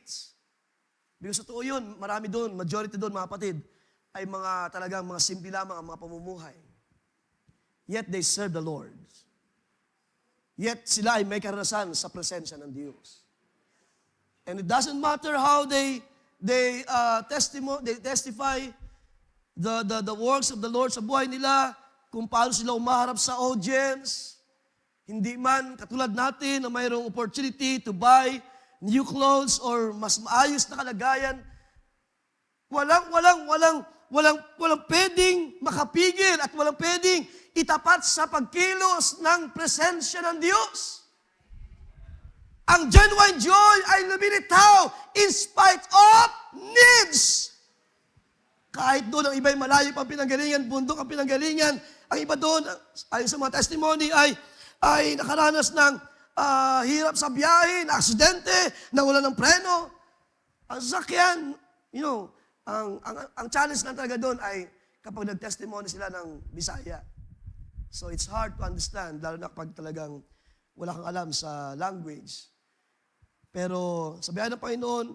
Because totoo yun, marami doon, majority doon mga kapatid, ay talagang mga simple lamang ang mga pamumuhay. Yet they serve the Lord. Yet sila ay may karanasan sa presensya ng Diyos. And it doesn't matter how they testify the works of the Lord sa buhay nila, kung paano sila umaharap sa audience. Hindi man katulad natin na mayroong opportunity to buy new clothes or mas maayos na kalagayan. Walang pwedeng makapigil at walang pwedeng itapat sa pagkilos ng presensya ng Diyos. Ang genuine joy ay lumilitaw in spite of needs. Kahit doon ang iba'y malayo pang pinanggalingan, bundok ang pinanggalingan, ang iba doon, ayon sa mga testimony, ay nakaranas ng hirap sa biyahe, na aksidente, nawala ng preno. Ang sasakyan, ang challenge lang talaga doon ay kapag nag-testimony sila ng Bisaya. So it's hard to understand, lalo na kapag talagang wala kang alam sa language. Pero sa biyaya ng Panginoon,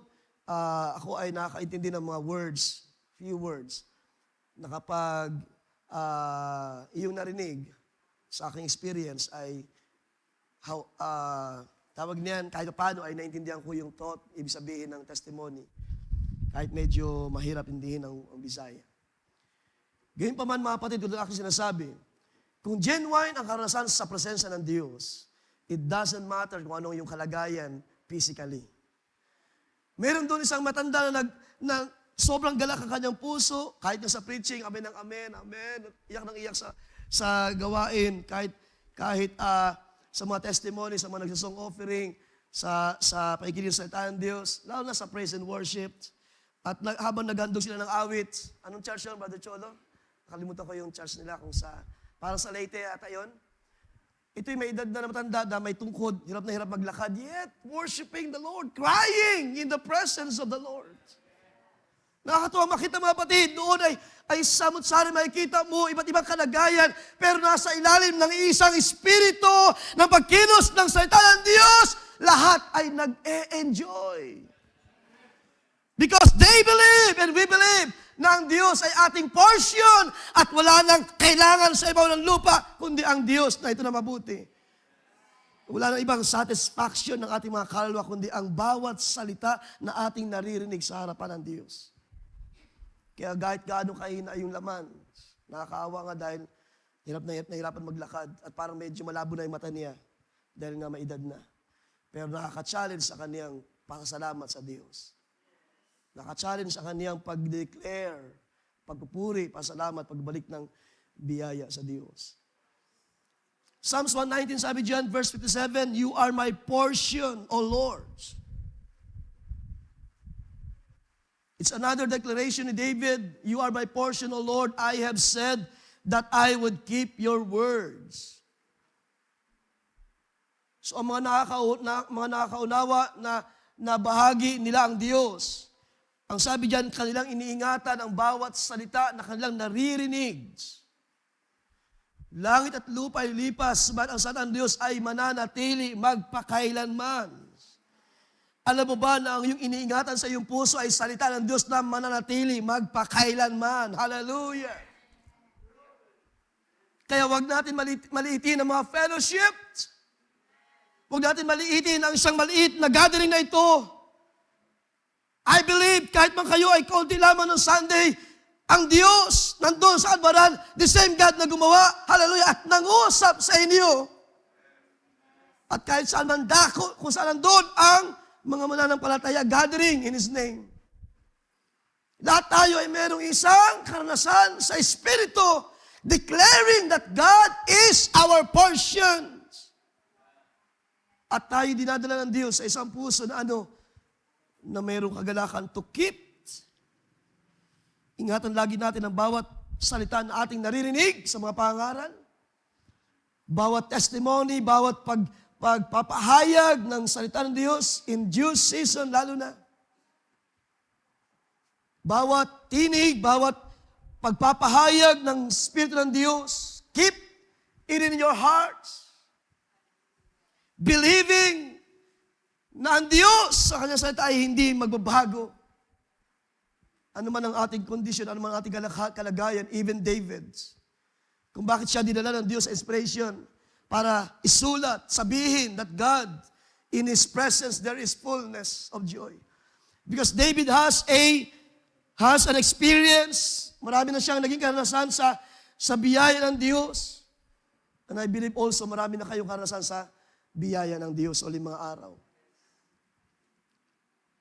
ako ay nakakaintindi ng mga words, few words, na kapag iyong narinig sa aking experience ay tawag niyan, kahit paano ay naintindihan ko yung thought, ibig sabihin ng testimony. Kahit medyo mahirap intindihin ang Bisaya. Gayun pa man mga kapatid, tulad aking sinasabi, kung genuine ang karanasan sa presensya ng Diyos, it doesn't matter kung ano yung kalagayan physically. Meron doon isang matanda na sobrang galak ang kanyang puso, kahit na sa preaching, amen ng amen, amen, iyak ng iyak sa gawain, kahit sa mga testimony, sa mga nagsasong offering, sa pakikinig sa salita ng Diyos, lalo na sa praise and worship. At habang naghandog sila ng awit, anong church yun, Brother Cholo? Nakalimutan ko yung church nila kung parang sa Leyte ata yun. Ito'y may edad na matanda na may tungkod, hirap na hirap maglakad, yet worshiping the Lord, crying in the presence of the Lord. Nakakatuwa makita mga kapatid, doon ay samot-sari makikita mo iba't ibang kalagayan, pero nasa ilalim ng isang espiritu ng pagkilos ng salita ng Diyos, lahat ay nag-e-enjoy. Because they believe and we believe na ang Diyos ay ating portion at wala nang kailangan sa ibabaw ng lupa, kundi ang Diyos na ito na mabuti. Wala nang ibang satisfaction ng ating mga kaluluwa, kundi ang bawat salita na ating naririnig sa harapan ng Diyos. Kaya kahit gaano kahina yung laman, nakakaawa nga dahil hirap na hirapan maglakad at parang medyo malabo na yung mata niya dahil nga may edad na. Pero nakaka-challenge sa kaniyang pasasalamat sa Diyos. Nakaka-challenge sa kaniyang pag-declare, pagpupuri, pasalamat, pagbalik ng biyaya sa Diyos. Psalms 119, sabi diyan, verse 57, "You are my portion, O Lord." It's another declaration ni David, "You are my portion, O Lord. I have said that I would keep your words." So ang mga nakakaunawa na bahagi nila ang Diyos, ang sabi diyan, kanilang iniingatan ang bawat salita na kanilang naririnig. Langit at lupa ay lipas, subalit ang salita ng Diyos ay mananatili magpakailanman. Alam mo ba na ang iyong iniingatan sa iyong puso ay salita ng Diyos na mananatili magpakailanman? Hallelujah! Kaya wag natin maliitin ang mga fellowships. Huwag natin maliitin ang isang maliit na gathering na ito. I believe kahit man kayo ay kaunti lamang ng Sunday, ang Diyos nandun sa Adbaran, the same God na gumawa, hallelujah, at nangusap sa inyo. At kahit saan man dako, kung saan nandun ang mga mananampalataya gathering in His name. Lahat tayo ay merong isang karanasan sa Espiritu, declaring that God is our portion. At tayo dinadala ng Diyos sa isang puso na na mayroong kagalakan to keep. Ingatan lagi natin ang bawat salita na ating naririnig sa mga pangaral, bawat testimony, bawat pagpapahayag ng salita ng Diyos in due season lalo na. Bawat tinig, bawat pagpapahayag ng Espiritu ng Diyos, keep it in your hearts. Believing na ang Diyos sa kanyang salita ay hindi magbabago. Ano man ang ating kondisyon, ano man ang ating kalagayan, even David. Kung bakit siya dinala ng Diyos sa inspiration para isulat, sabihin that God, in His presence, there is fullness of joy. Because David has an experience, marami na siyang naging karanasan sa biyaya ng Diyos. And I believe also marami na kayong karanasan sa biyaya ng Diyos ulit mga araw.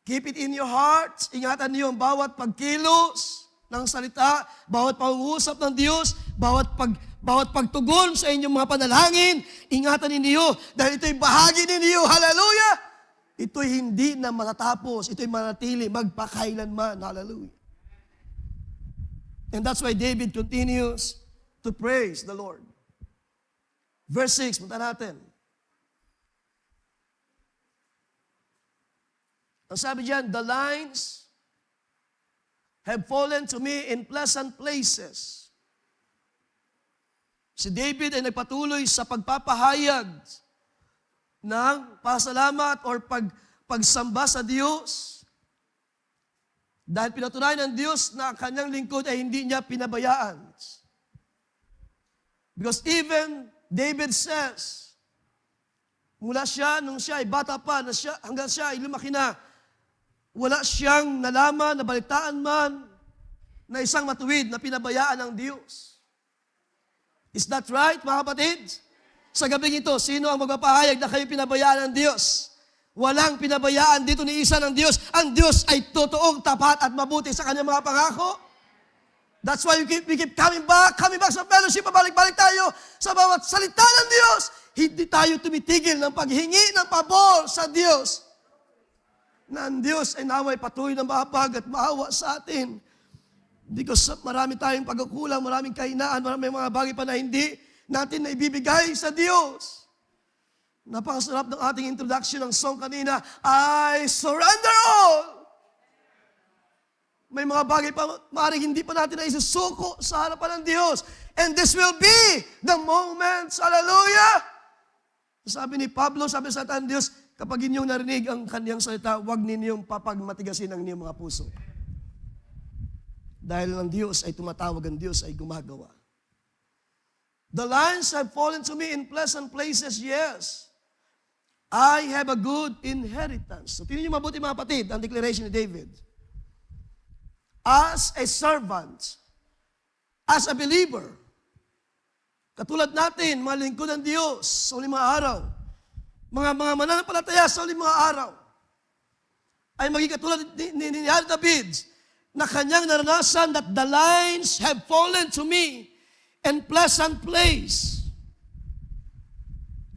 Keep it in your heart. Ingatan niyo ang bawat pagkilos ng salita, bawat pangungusap ng Diyos, bawat pagtugon sa inyong mga panalangin. Ingatan ninyo dahil ito'y bahagi ninyo. Hallelujah! Ito'y hindi na matatapos. Ito'y manatili magpakailanman. Hallelujah! And that's why David continues to praise the Lord. Verse 6, punta natin. Ang sabi diyan, the lines have fallen to me in pleasant places. Si David ay nagpatuloy sa pagpapahayag ng pasalamat or pagsamba sa Diyos. Dahil pinatunayan ng Diyos na ang kanyang lingkod ay hindi niya pinabayaan. Because even David says, mula siya, nung siya ay bata pa, hanggang siya ay lumaki na, wala siyang nalaman, nabalitaan man, na isang matuwid na pinabayaan ng Diyos. Is that right, mga kapatid? Sa gabing ito, sino ang magpapahayag na kayo pinabayaan ng Diyos? Walang pinabayaan dito ni isa ng Diyos. Ang Diyos ay totoong tapat at mabuti sa kanyang mga pangako. That's why we keep coming back sa fellowship, pabalik-balik tayo sa bawat salita ng Diyos. Hindi tayo tumitigil ng paghingi ng pabor sa Diyos. Na ang Diyos ay naway patuloy na mahabag at maawa sa atin. Because marami tayong pagkukulang, maraming kahinaan, maraming mga bagay pa na hindi natin na ibibigay sa Diyos. Napakasarap ng ating introduction ng song kanina, I surrender all. May mga bagay pa, maaaring hindi pa natin na isusuko sa harapan ng Diyos. And this will be the moments, hallelujah! Sabi ni Pablo, sabi sa salita ng Diyos, kapag inyong narinig ang kaniyang salita, huwag ninyong papagmatigasin ang inyong mga puso. Dahil ang Diyos ay tumatawag, ang Diyos ay gumagawa. The lines have fallen to me in pleasant places, yes. I have a good inheritance. So, tingnan niyo mabuti mga kapatid, ang declaration ni David. As a servant, as a believer, katulad natin, mga lingkod ng Diyos sa uling mga araw, mga mananampalataya sa uling mga araw, ay maging katulad ni David, na kanyang naranasan that the lines have fallen to me in pleasant place.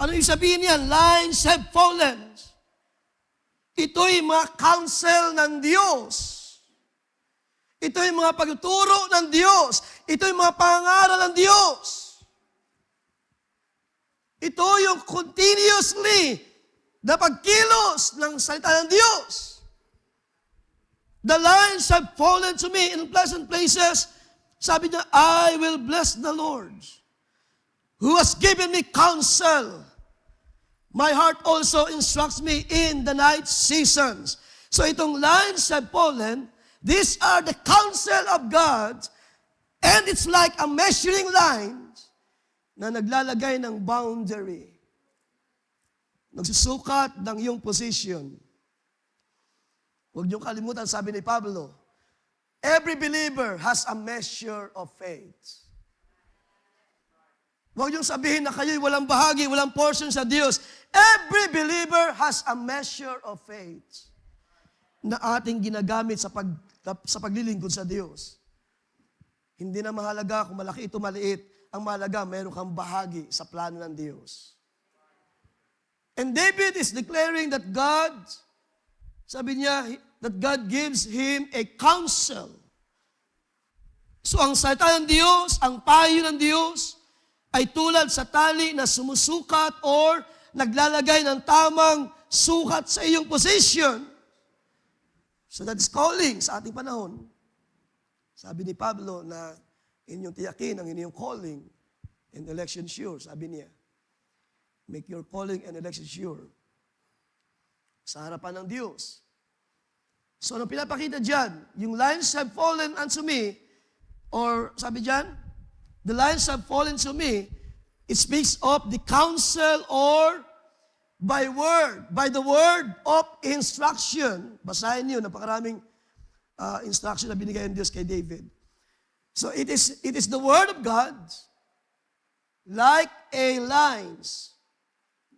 Ano yung sabihin niyan? Lines have fallen. Ito'y mga counsel ng Diyos. Ito'y mga pagtuturo ng Diyos. Ito'y mga pangaral ng Diyos. Ito yung continuously na pagkilos ng salita ng Diyos. The lines have fallen to me in pleasant places. Sabi niya, I will bless the Lord. who has given me counsel. My heart also instructs me in the night seasons. So itong lines have fallen, these are the counsel of God, and it's like a measuring line na naglalagay ng boundary. Nagsusukat ng iyong position. Huwag niyong kalimutan, sabi ni Pablo, every believer has a measure of faith. Huwag niyong sabihin na kayo'y walang bahagi, walang portion sa Diyos. Every believer has a measure of faith na ating ginagamit sa paglilingkod sa Diyos. Hindi na mahalaga kung malaki ito, maliit. Ang mahalaga, mayroon kang bahagi sa plano ng Diyos. And David is declaring that God, sabi niya, that God gives him a counsel. So ang salita ng Diyos, ang payo ng Diyos, ay tulad sa tali na sumusukat or naglalagay ng tamang sukat sa iyong position. So that is calling sa ating panahon. Sabi ni Pablo na inyong tiyakin ang inyong calling and election sure. Sabi niya, make your calling and election sure. Sa harapan ng Diyos. So anong pinapakita dyan? Yung lines have fallen unto me, or sabi dyan, the lines have fallen to me, it speaks of the counsel or by the word of instruction. Basahin niyo, napakaraming instruction na binigay ng Diyos kay David. So it is the word of God, like a lines,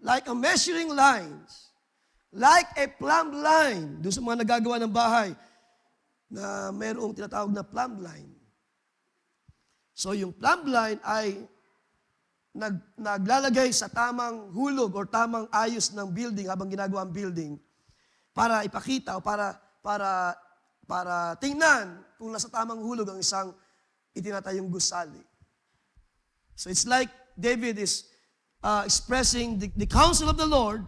like a measuring lines, like a plumb line. Doon sa mga nagagawa ng bahay na mayroong tinatawag na plumb line. So yung plumb line ay naglalagay sa tamang hulog or tamang ayos ng building habang ginagawa ang building para ipakita o para tingnan kung nasa tamang hulog ang isang itinatayong gusali. So it's like David is expressing the counsel of the Lord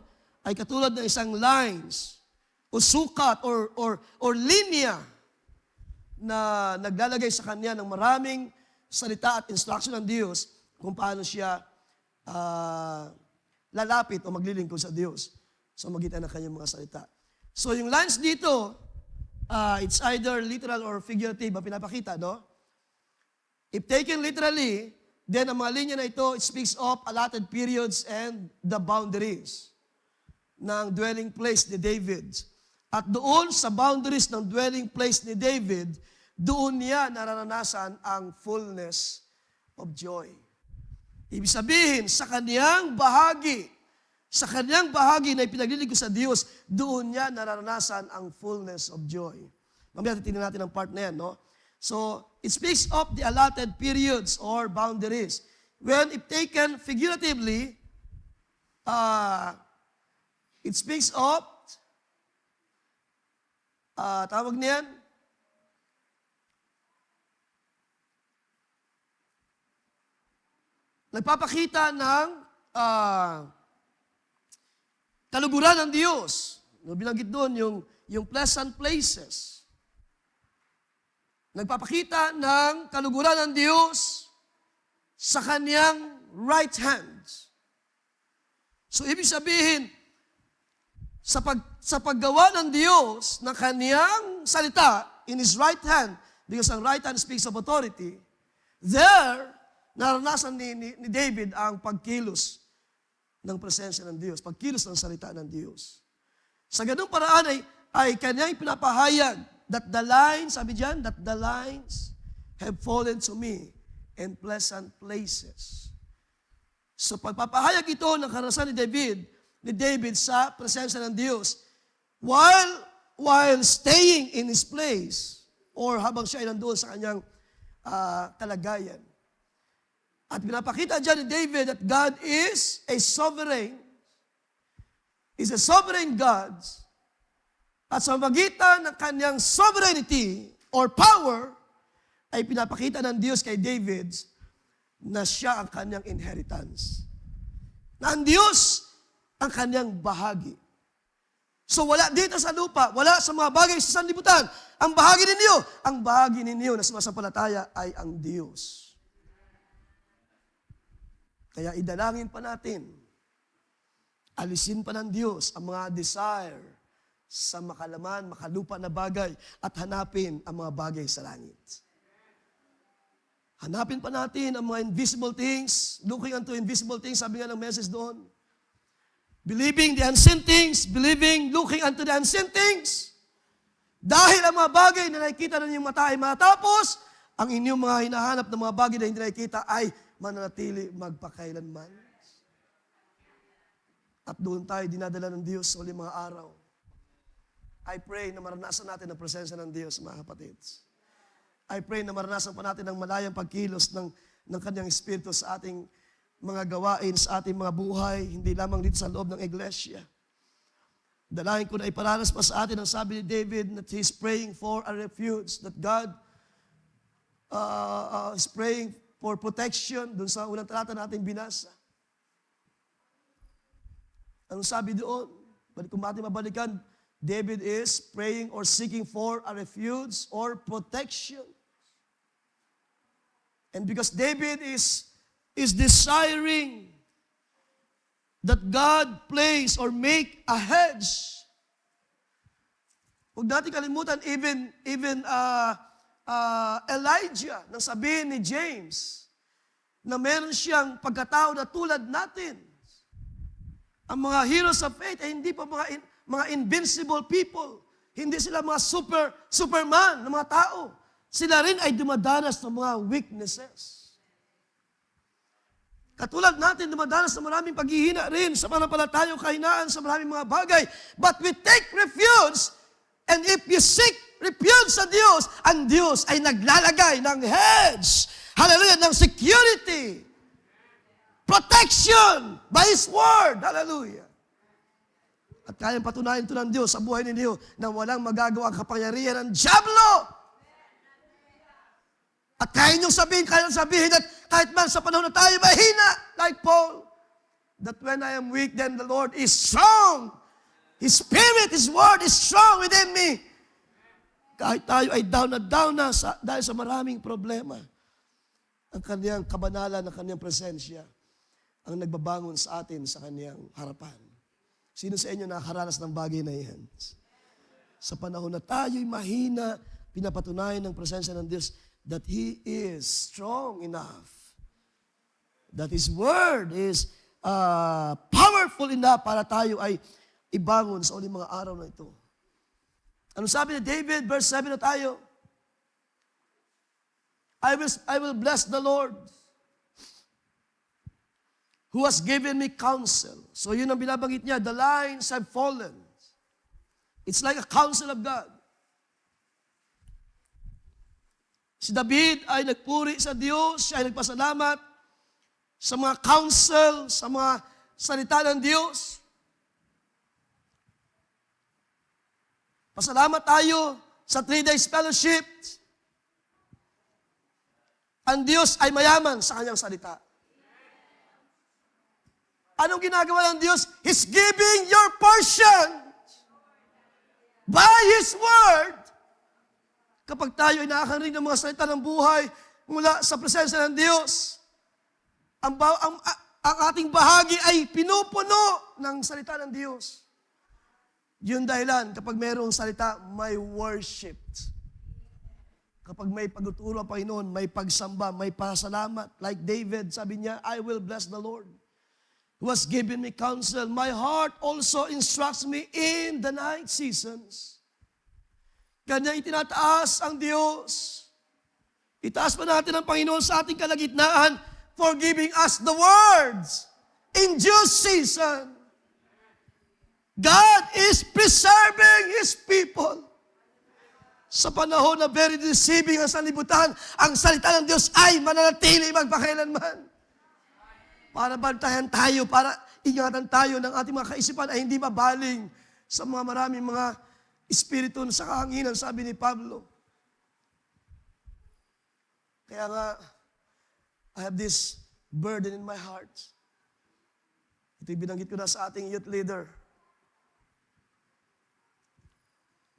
ay katulad ng isang lines o sukat or linya na naglalagay sa kanya ng maraming salita at instruction ng Diyos kung paano siya lalapit o maglilingkod sa Diyos sa magitan ng kanyang mga salita. So yung lines dito, it's either literal or figurative ang pinapakita, no? If taken literally, then ang mga linya na ito, it speaks of allotted periods and the boundaries ng dwelling place ni David. At doon sa boundaries ng dwelling place ni David, doon niya nararanasan ang fullness of joy. Ibig sabihin, sa kanyang bahagi na ipinaglilingkod sa Diyos, doon niya nararanasan ang fullness of joy. Mamaya titingnan natin ang part na yan, no? So, it speaks of the allotted periods or boundaries. When if taken figuratively, it speaks of, tawag niyan, nagpapakita ng kaluguran ng Diyos. Binanggit doon yung pleasant places. Nagpapakita ng kaluguran ng Diyos sa kanyang right hand. So, ibig sabihin, sa paggawa ng Diyos ng kanyang salita in His right hand, because ang right hand speaks of authority, there, naranasan ni David ang pagkilos ng presensya ng Diyos, pagkilos ng salita ng Diyos. Sa ganung paraan ay kanyang pinapahayag that the lines, sabi diyan, that the lines have fallen to me in pleasant places. So pagpapahayag ito ng karanasan ni David sa presensya ng Diyos, while staying in His place, or habang siya ay nandoon sa kanyang kalagayan. At pinapakita dyan ni David that God is a sovereign God. At sa magitan ng kanyang sovereignty or power, ay pinapakita ng Diyos kay David na siya ang kanyang inheritance. Na ang Diyos ang kanyang bahagi. So wala dito sa lupa, wala sa mga bagay sa sanlibutan. Ang bahagi ninyo na sumasampalataya ay ang Diyos. Kaya idalangin pa natin, alisin pa ng Diyos ang mga desire sa makalaman, makalupa na bagay at hanapin ang mga bagay sa langit. Hanapin pa natin ang mga invisible things, looking unto invisible things, sabi nga ng message doon. Believing the unseen things, looking unto the unseen things. Dahil ang mga bagay na nakikita ng inyong mata ay matapos, ang inyong mga hinahanap ng mga bagay na hindi nakikita ay mananatili magpakailanman. At doon tayo dinadala ng Diyos sa uling mga araw. I pray na maranasan natin ang presensya ng Diyos, mga kapatids. I pray na maranasan pa natin ang malayang pagkilos ng Kanyang Espiritu sa ating mga gawain, sa ating mga buhay, hindi lamang dito sa loob ng iglesia. Dalangin ko na iparanas pa sa atin ang sabi ni David that he's praying for a refuge, that God is praying for protection dun sa unang talata natin binasa. Anong sabi doon? Balik kung ating mabalikan, David is praying or seeking for a refuge or protection. And because David is desiring that God place or make a hedge. Huwag natin kalimutan, even Elijah, nang sabihin ni James, na meron siyang pagkatao na tulad natin. Ang mga heroes of faith ay hindi pa mga invincible people. Hindi sila mga superman na mga tao. Sila rin ay dumadanas ng mga weaknesses. Katulad natin, dumadanas ng maraming paghihina rin sa pananampalatayang kahinaan sa maraming mga bagay. But we take refuge, and if you seek refuge sa Diyos, ang Diyos ay naglalagay ng hedge, hallelujah, ng security, protection by His Word, hallelujah. At kayang patunayan ito ng Diyos sa buhay ninyo na walang magagawa ang kapangyarihan ng dyablo. At kaya niyong sabihin at kahit man sa panahon na tayo mahina, like Paul, that when I am weak, then the Lord is strong. His Spirit, His Word is strong within me. Kahit tayo ay down na dahil sa maraming problema, ang Kanyang kabanalan, ang Kanyang presensya, ang nagbabangon sa atin sa Kanyang harapan. Sino sa inyo nakakaranas ng bagay na yan? Sa panahon na tayo'y mahina, pinapatunayan ng presensya ng Diyos that He is strong enough. That His Word is powerful enough para tayo ay ibangon sa uling mga araw na ito. Ano sabi ni David? Verse 7 na tayo. I will bless the Lord who has given me counsel. So yun ang binabanggit niya, the lines have fallen. It's like a counsel of God. Si David ay nagpuri sa Diyos, siya ay nagpasalamat sa mga counsel, sa mga salita ng Diyos. Pasalamat tayo sa 3 days fellowship. Ang Diyos ay mayaman sa Kanyang salita. Anong ginagawa ng Diyos? He's giving your portion by His Word. Kapag tayo ay nakakarinig ng mga salita ng buhay mula sa presensya ng Diyos, ang ating bahagi ay pinupuno ng salita ng Diyos. Yun dahilan, kapag mayroong salita, may worship. Kapag may pagtuturo ang Panginoon, may pagsamba, may pasalamat. Like David, sabi niya, I will bless the Lord who has given me counsel. My heart also instructs me in the night seasons. Kanya itinataas ang Diyos. Itaas pa natin ang Panginoon sa ating kalagitnaan for giving us the words in due season. God is preserving His people. Sa panahon na very deceiving ang sanlibutan, ang salita ng Diyos ay mananatili magpakailanman. Para bantayan tayo, para ingatan tayo ng ating mga kaisipan ay hindi mabaling sa mga maraming mga espiritu sa kahanginan, sabi ni Pablo. Kaya nga, I have this burden in my heart. Ito'y binanggit ko na sa ating youth leader.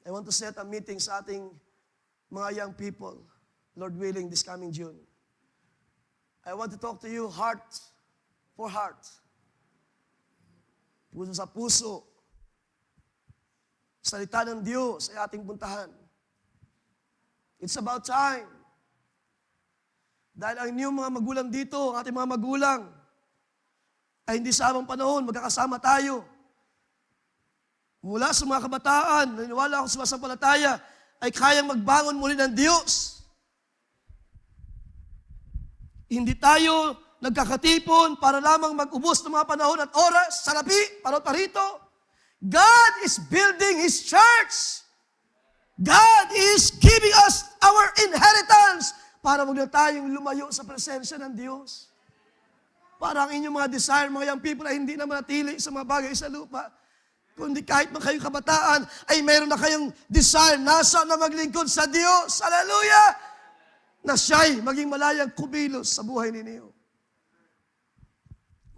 I want to set a meeting sa ating mga young people, Lord willing, this coming June. I want to talk to you heart for heart. Puso sa puso. Salita ng Diyos ay ating puntahan. It's about time. Dahil ang inyong mga magulang dito, ang ating mga magulang, ay hindi sa amang panahon, magkakasama tayo. Mula sa mga kabataan, naniniwala ako sa masampalataya, ay kayang magbangon muli ng Diyos. Hindi tayo nagkakatipon para lamang mag-ubos ng mga panahon at oras, salapi, parot parito. God is building His church. God is giving us our inheritance para wag na tayong lumayo sa presensya ng Diyos. Para ang inyong mga desire, mga young people, ay hindi na manatili sa mga bagay sa lupa. Kundi kahit man kayong kabataan, ay mayroon na kayong desire, nasa na maglingkod sa Diyos. Hallelujah! Na siya'y maging malayang kumilos sa buhay ninyo.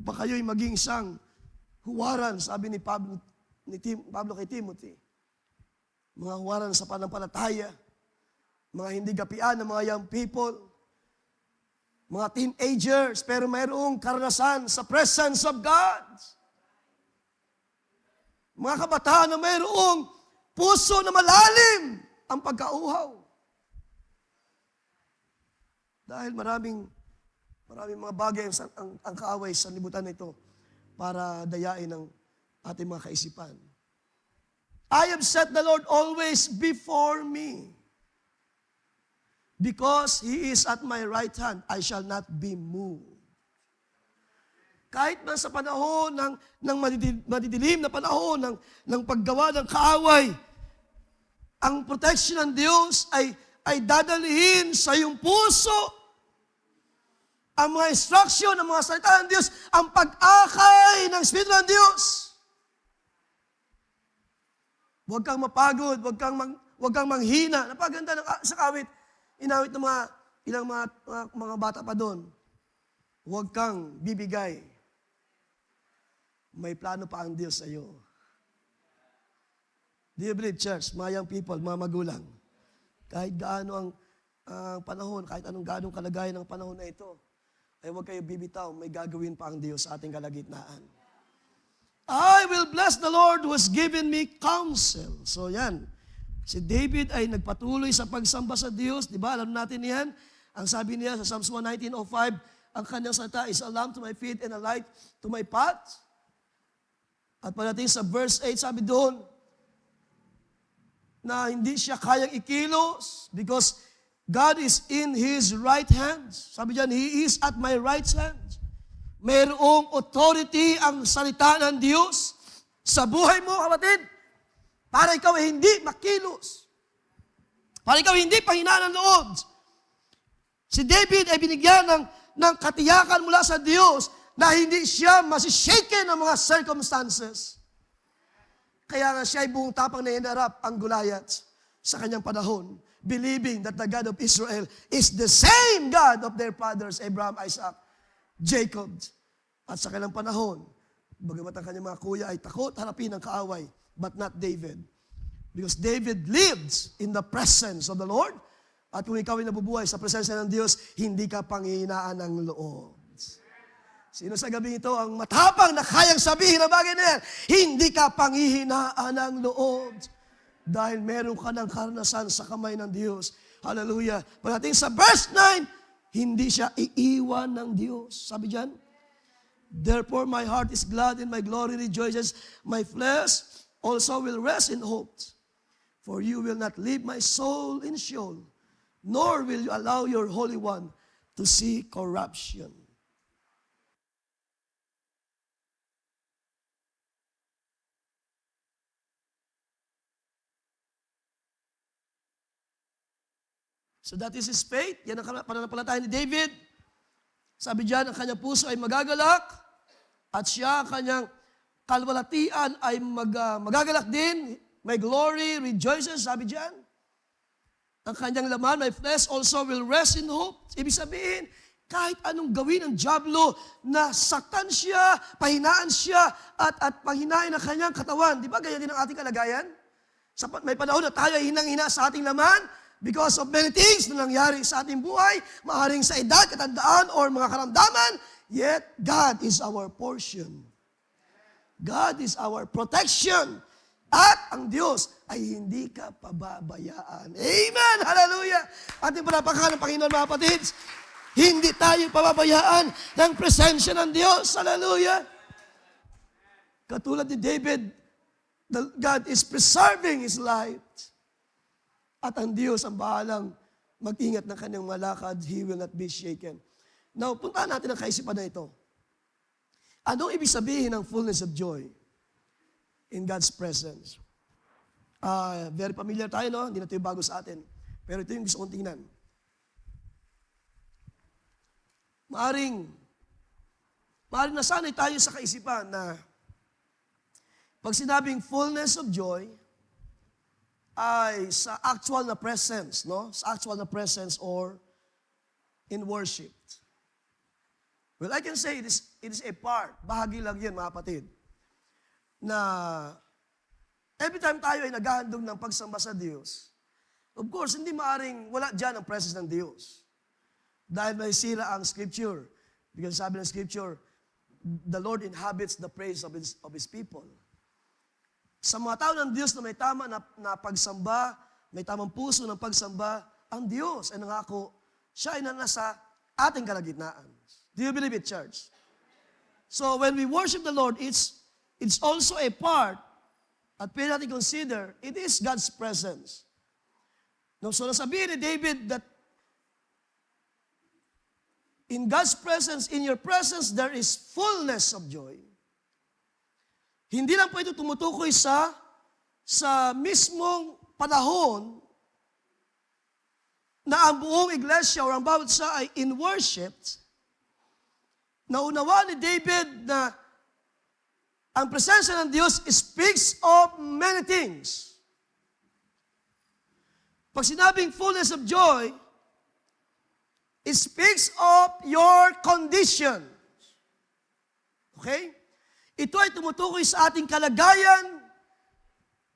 Upang kayo'y maging isang huwaran, sabi ni Pablo kay Timothy. Mga huwaran sa panampalataya, mga hindi gapian ng mga young people, mga teenagers, pero mayroong karanasan sa presence of God. Mga kabataan na mayroong puso na malalim ang pagkauhaw. Dahil maraming mga bagay ang kaaway sa libutan nito para dayain ang ating mga kaisipan. I have set the Lord always before me. Because He is at my right hand, I shall not be moved. Kahit man sa panahon ng madidilim na panahon ng paggawa ng kaaway, ang protection ng Diyos ay dadalhin sa iyong puso. Ang mga instruction ng mga salita ng Diyos, ang pag-akay ng Espiritu ng Diyos. Huwag kang mapagod, huwag kang manghina. Napaganda sa kawit, inawit ng ilang mga bata pa doon. Huwag kang bibigay. May plano pa ang Diyos sa iyo. Do you believe, church, mga young people, mga magulang, kahit gaano ang panahon, kahit anong gaano kalagayan ng panahon na ito, ay huwag kayo bibitaw, may gagawin pa ang Diyos sa ating kalagitnaan. I will bless the Lord who has given me counsel. So yan, si David ay nagpatuloy sa pagsamba sa Diyos. Di ba? Alam natin yan. Ang sabi niya sa Psalms 119:05, ang kanyang salita is a lamp to my feet and a light to my path. At pagdating sa verse 8, sabi doon, na hindi siya kayang ikilos because God is in His right hand. Sabi diyan, He is at my right hand. Mayroong authority ang salita ng Diyos sa buhay mo, kapatid. Para ikaw ay hindi makilos. Para ikaw ay hindi panghinaan ng loob. Si David ay binigyan ng katiyakan mula sa Diyos na hindi siya masishake ng mga circumstances. Kaya nga siya ay buong tapang na inarap ang Goliath sa kanyang panahon, believing that the God of Israel is the same God of their fathers, Abraham, Isaac, Jacob. At sa kanilang panahon, bagamat ang kanyang mga kuya ay takot harapin ang kaaway, but not David. Because David lives in the presence of the Lord. At kung ikaw ay nabubuhay sa presensya ng Diyos, hindi ka panghihinaan ng loob. Sino sa gabi ito ang matapang na kayang sabihin na bagay na yan? Hindi ka panghihinaan ng loob. Dahil meron ka ng karanasan sa kamay ng Diyos. Hallelujah. Pagdating sa verse 9, hindi siya iiwan ng Diyos. Sabi diyan, therefore my heart is glad and my glory rejoices. My flesh also will rest in hope. For you will not leave my soul in Sheol, nor will you allow your Holy One to see corruption. So that is his faith. Yan ang pananampalataya ni David. Sabi diyan, ang kanyang puso ay magagalak at siya, kanyang kalwalatian ay magagalak din. May glory, rejoices, sabi diyan. Ang kanyang laman, my flesh also will rest in hope. Ibig sabihin, kahit anong gawin ng dyablo na saktan siya, pahinaan siya, at pahinain ang kanyang katawan. Di ba ganyan din ang ating kalagayan? May panahon na tayo ay hinang-hina sa ating laman, because of many things na nangyari sa ating buhay, maaaring sa edad, katandaan, or mga karamdaman, Yet, God is our portion. God is our protection. At ang Diyos ay hindi ka pababayaan. Amen! Hallelujah! Ating panapakan ng Panginoon, mga kapatid. Hindi tayo pababayaan ng presensya ng Diyos. Hallelujah! Katulad ni David, God is preserving his life. At ang Diyos ang bahalang mag-ingat ng kanyang malakad. He will not be shaken. Now, puntaan natin ang kaisipan na ito. Anong ibig sabihin ng fullness of joy in God's presence? Very familiar tayo, no? Hindi na ito yung bago sa atin. Pero ito yung gusto kong tingnan. Maaring nasanay tayo sa kaisipan na pag sinabing fullness of joy ay sa actual na presence, no? Sa actual na presence or in worship. Well, I can say it is a part, bahagi lang yan, mga kapatid, na every time tayo ay naghahandog ng pagsamba sa Diyos, of course, hindi maaring wala dyan ang presence ng Diyos. Dahil may sila ang Scripture. Because sabi ng Scripture, the Lord inhabits the praise of His people. Sa mga tao ng Diyos na may tama na pagsamba, may tamang puso ng pagsamba, ang Diyos ay nangako, siya ay nasa ating kalagitnaan. Do you believe it, church? So when we worship the Lord, it's also a part, at pwede natin consider, it is God's presence. No, so nasabihin ni David that in God's presence, in your presence, there is fullness of joy. Hindi lang po ito tumutukoy sa mismong panahon na ang buong iglesia o ang bawat isa ay in worship. Naunawa ni David na ang presensya ng Diyos speaks of many things. Pag sinabing fullness of joy, it speaks of your condition. Okay? Ito ay tumutukoy sa ating kalagayan,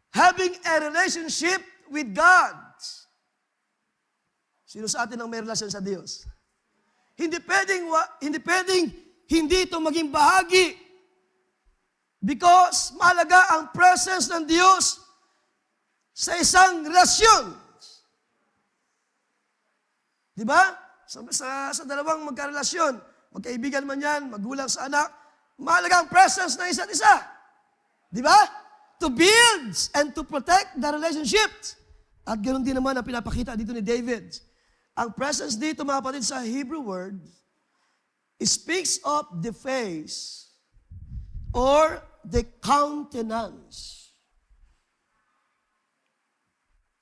having a relationship with God. Sino sa atin ang may relasyon sa Diyos? Hindi pwedeng hindi ito maging bahagi because mahalaga ang presence ng Diyos sa isang relasyon. Di ba? Sa dalawang magkarelasyon, magkaibigan man yan, magulang sa anak, mahalaga ang presence ng isa't isa. Di ba? To build and to protect the relationship. At ganoon din naman ang pinapakita dito ni David. Ang presence dito, mga kapatid, sa Hebrew word, speaks of the face or the countenance.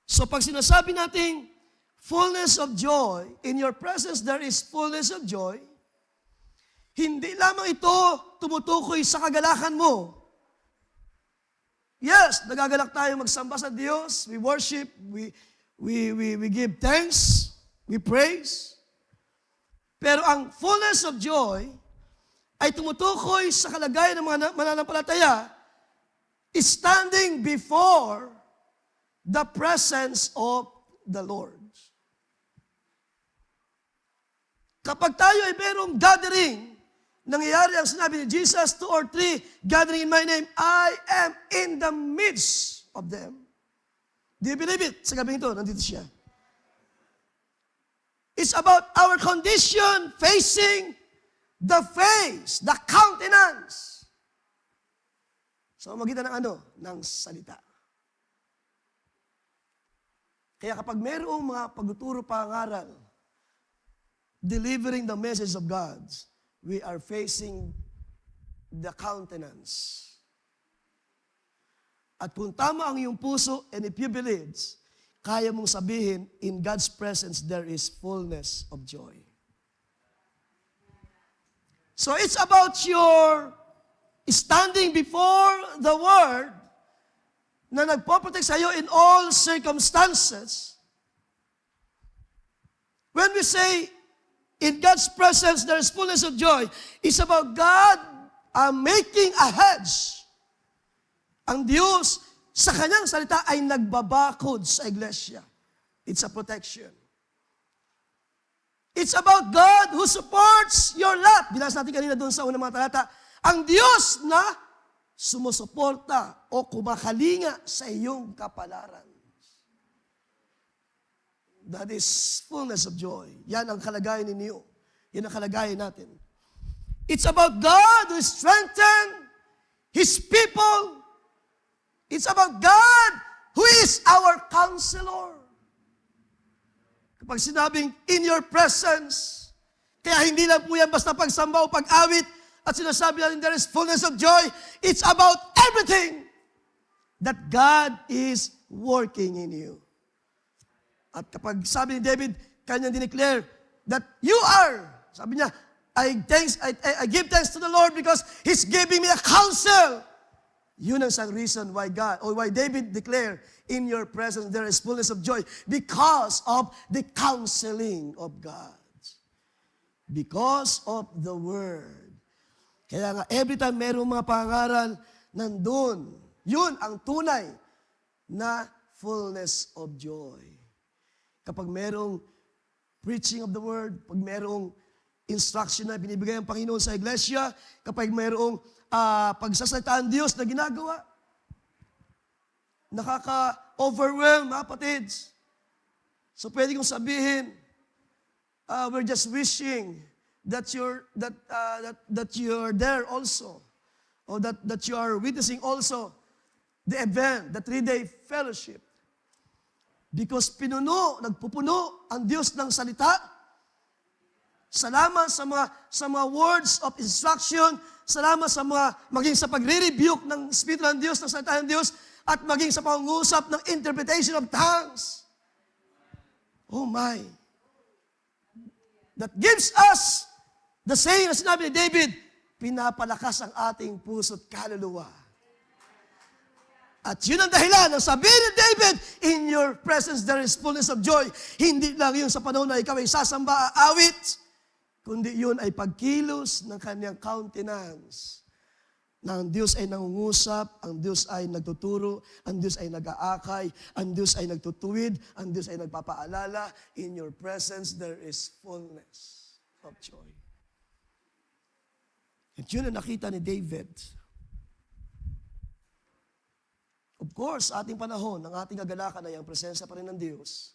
So pag sinasabi nating fullness of joy, in your presence there is fullness of joy, hindi lamang ito tumutukoy sa kagalakan mo. Yes, nagagalak tayo magsamba sa Diyos, we worship, we give thanks, we praise. Pero ang fullness of joy ay tumutukoy sa kalagayan ng mga mananampalataya standing before the presence of the Lord. Kapag tayo ay merong gathering, nangyayari ang sinabi ni Jesus, 2 or 3 gathering in my name, I am in the midst of them. Do you believe it? Sa gabing ito, nandito siya. It's about our condition facing the face, the countenance. So, magitan ng ano? Ng salita. Kaya kapag mayroong mga pagtuturo pangaral, delivering the message of God, we are facing the countenance. At kung tama ang iyong puso, and if you believe, kaya mong sabihin, in God's presence, there is fullness of joy. So it's about your standing before the Word na nagpo-protect sa iyo in all circumstances. When we say, in God's presence, there is fullness of joy, it's about God making a hedge. Ang Diyos, sa kanyang salita ay nagbabakod sa iglesia. It's a protection. It's about God who supports your lot. Binasa natin kanina doon sa unang mga talata. Ang Diyos na sumusuporta o kumakalinga sa iyong kapalaran. That is fullness of joy. Yan ang kalagayan ninyo. Yan ang kalagayan natin. It's about God who strengthens His people. It's about God who is our counselor. Kapag sinabing, in your presence, kaya hindi lang po yan basta pagsamba o pag-awit at sinasabi natin there is fullness of joy. It's about everything that God is working in you. At kapag sabi ni David, kanyang dineclare that you are, sabi niya, I give thanks to the Lord because He's giving me a counsel. Yun ang isang reason why God, or why David declared, in your presence there is fullness of joy because of the counseling of God. Because of the Word. Kaya nga, every time merong mga pangaral, nandun. Yun ang tunay na fullness of joy. Kapag merong preaching of the Word, pag merong instruction na binibigay ng Panginoon sa iglesia, kapag merong pagsasalita ng Diyos na ginagawa, nakaka-overwhelm, mga kapatids. So pwede kong sabihin, we're just wishing that you're there also, or that you are witnessing also the event, the 3-day fellowship. Because nagpupuno ang Diyos ng salita. Salamat sa mga words of instruction. Salamat maging sa pagre-rebuke ng Espiritu ng Diyos, ng salita ng Diyos, at maging sa pangungusap ng interpretation of tongues. Oh my. That gives us the saying na sinabi ni David, pinapalakas ang ating puso't kaluluwa. At yun ang dahilan ng sabi ni David, in your presence there is fullness of joy. Hindi lang yun sa panahon na ikaw ay sasamba, aawit, kundi yun ay pagkilos ng kanyang countenance. Na ang Diyos ay nangungusap, ang Diyos ay nagtuturo, ang Diyos ay nag-aakay, ang Diyos ay nagtutuwid, ang Diyos ay nagpapaalala. In your presence there is fullness of joy. At yun ang nakita ni David. Of course, sa ating panahon, ang ating kagalakan ay ang presensya pa rin ng Diyos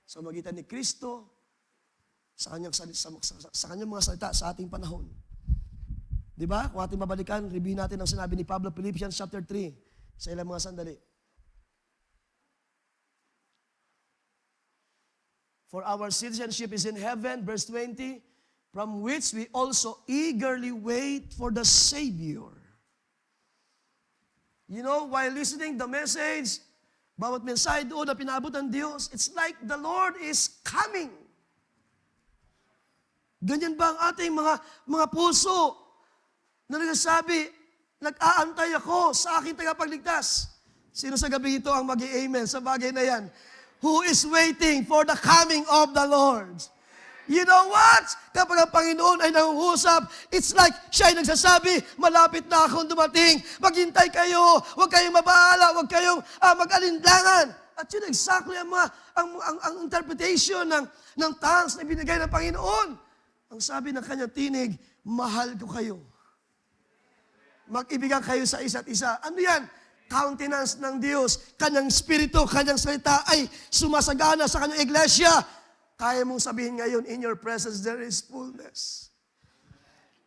sa magitan ni Kristo, sa kanyang mga salita sa ating panahon. Di ba? Kung ating mabalikan, review natin ang sinabi ni Pablo, Philippians chapter 3, sa ilang mga sandali. For our citizenship is in heaven, verse 20, from which we also eagerly wait for the Savior. You know, while listening the message, bawat mensahe doon na pinabot ng Diyos, it's like the Lord is coming. Ganyan ba ang ating mga puso na nagsasabi, nag-aantay ako sa aking tagapagligtas? Sino sa gabi ito ang mag-i-amen sa bagay na yan? Who is waiting for the coming of the Lord? You know what? Kapag ang Panginoon ay nangungusap, it's like siya ay nagsasabi, malapit na akong dumating, maghintay kayo, huwag kayong mabahala, huwag kayong mag-alinlangan. At yun exactly ang interpretation ng tongues na binigay ng Panginoon. Ang sabi ng kanyang tinig, mahal ko kayo. Mag-ibigan kayo sa isa't isa. Ano yan? Countenance ng Diyos, kanyang spirito, kanyang salita ay sumasagana sa kanyang iglesia. Kaya mong sabihin ngayon, in your presence there is fullness.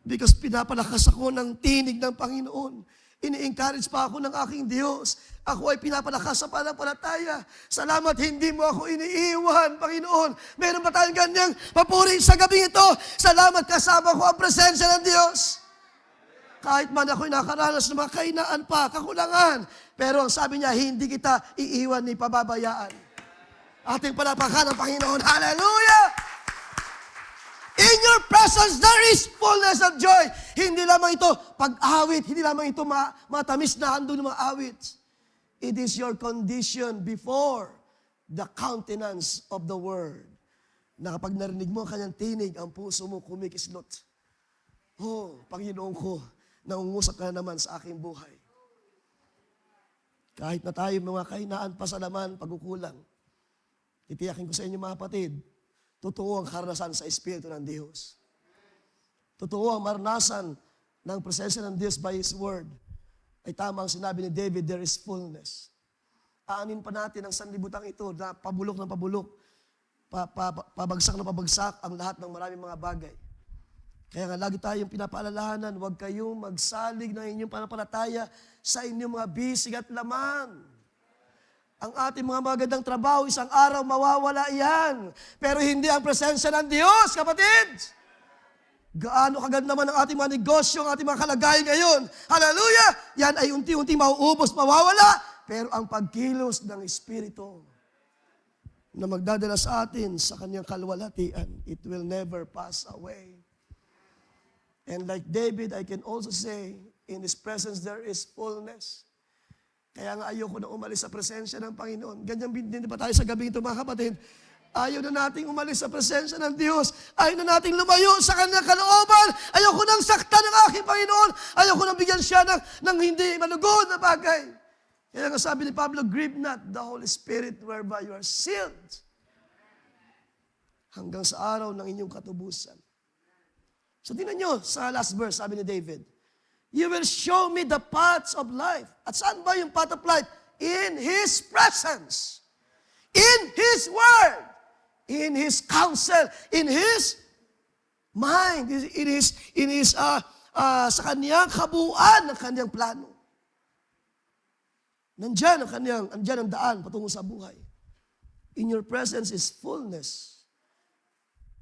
Because pinapalakas ako ng tinig ng Panginoon. Ini-encourage pa ako ng aking Diyos. Ako ay pinapalakas sa pananampalataya. Salamat, hindi mo ako iniiwan, Panginoon. Meron ba tayong ganyang papuri sa gabi ito? Salamat, kasama ko ang presensya ng Diyos. Kahit man ako'y nakaranas ng mga kainaan pa, kakulangan. Pero ang sabi niya, hindi kita iiwan ni pababayaan. Ating palapakan ng Panginoon. Hallelujah! In your presence, there is fullness of joy. Hindi lamang ito pag-awit, hindi lamang ito matamis na handog ng mga awit. It is your condition before the countenance of the Word. Na kapag narinig mo kanyang tinig, ang puso mo kumikislot. Oh, Panginoon ko, naungusap ka na naman sa aking buhay. Kahit na tayo mga kahinaan, pasalaman, pagkukulang, titiyakin ko sa inyo mga kapatid, totoo ang karanasan sa Espiritu ng Diyos. Totoo ang maranasan ng presensya ng Diyos by His Word. Ay tama ang sinabi ni David, there is fullness. Aanin pa natin ang sanlibutan ito na pabulok ng pabulok, pabagsak na pabagsak ang lahat ng maraming mga bagay. Kaya nga lagi tayong pinapaalalahanan, huwag kayong magsalig ng inyong pananampalataya sa inyong mga bisig at laman. Ang ating mga magandang trabaho, isang araw mawawala yan. Pero hindi ang presensya ng Diyos, kapatid. Gaano kaganda naman ang ating mga negosyo, ang ating mga kalagayan ngayon. Hallelujah! Yan ay unti-unti mauubos, mawawala. Pero ang pagkilos ng Espiritu na magdadala sa atin sa kanyang kalwalhatian, it will never pass away. And like David, I can also say, in His presence there is fullness. Kaya nga ayoko na umalis sa presensya ng Panginoon. Ganyan din ba tayo sa gabi ito, mga kapatid? Ayaw na nating umalis sa presensya ng Diyos. Ayaw na nating lumayo sa kanyang kalooban. Ayoko nang saktan ng aking Panginoon. Ayoko nang bigyan siya ng hindi malugod na bagay. Kaya nga sabi ni Pablo, grieve not the Holy Spirit whereby you are sealed. Hanggang sa araw ng inyong katubusan. So tingnan nyo, sa last verse, sabi ni David, you will show me the paths of life. At saan ba yung path of life? In His presence. In His Word. In His counsel. In His mind. Sa kaniyang kabuuan ng kaniyang plano. Nandyan ang daan patungo sa buhay. In your presence is fullness.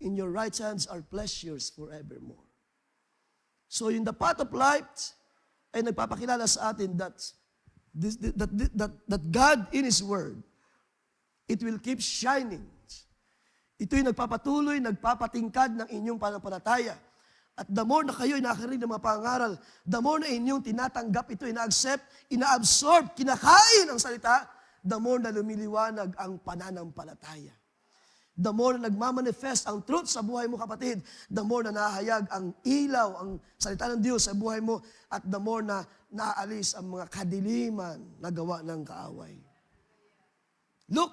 In your right hands are pleasures forevermore. So in the path of life, ay nagpapakilala sa atin that God in His Word, it will keep shining. Ito'y nagpapatuloy, nagpapatingkad ng inyong pananampalataya. At the more na kayo nakarinig ng mga pangaral, the more na inyong tinatanggap ito, ina-accept, ina-absorb, kinakain ang salita, the more na lumiliwanag ang pananampalataya. The more na nagmamanifest ang truth sa buhay mo, kapatid, the more na nahayag ang ilaw, ang salita ng Diyos sa buhay mo, at the more na naaalis ang mga kadiliman na gawa ng kaaway. Look,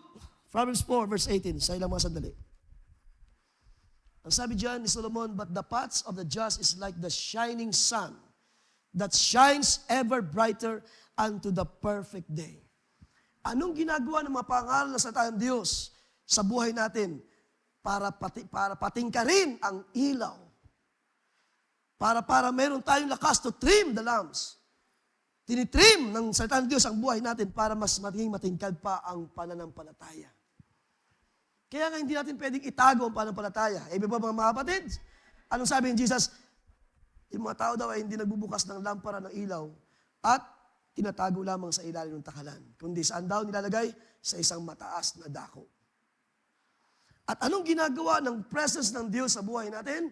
Proverbs 4, verse 18, sa ilang mga sandali. Ang sabi diyan ni Solomon, but the paths of the just is like the shining sun that shines ever brighter unto the perfect day. Anong ginagawa ng mga pangaral na salita ng Diyos sa buhay natin para patingkarin ang ilaw? Para meron tayong lakas to trim the lamps. Tinitrim ng salita ng Diyos ang buhay natin para mas maging matingkad pa ang pananampalataya. Kaya nga hindi natin pwedeng itago ang pananampalataya. Eh, ba mga kapatid? Anong sabi ni Jesus? Yung mga tao daw ay hindi nagbubukas ng lampara ng ilaw at tinatago lamang sa ilalim ng takalan. Kundi saan daw nilalagay? Sa isang mataas na dako. At anong ginagawa ng presence ng Diyos sa buhay natin?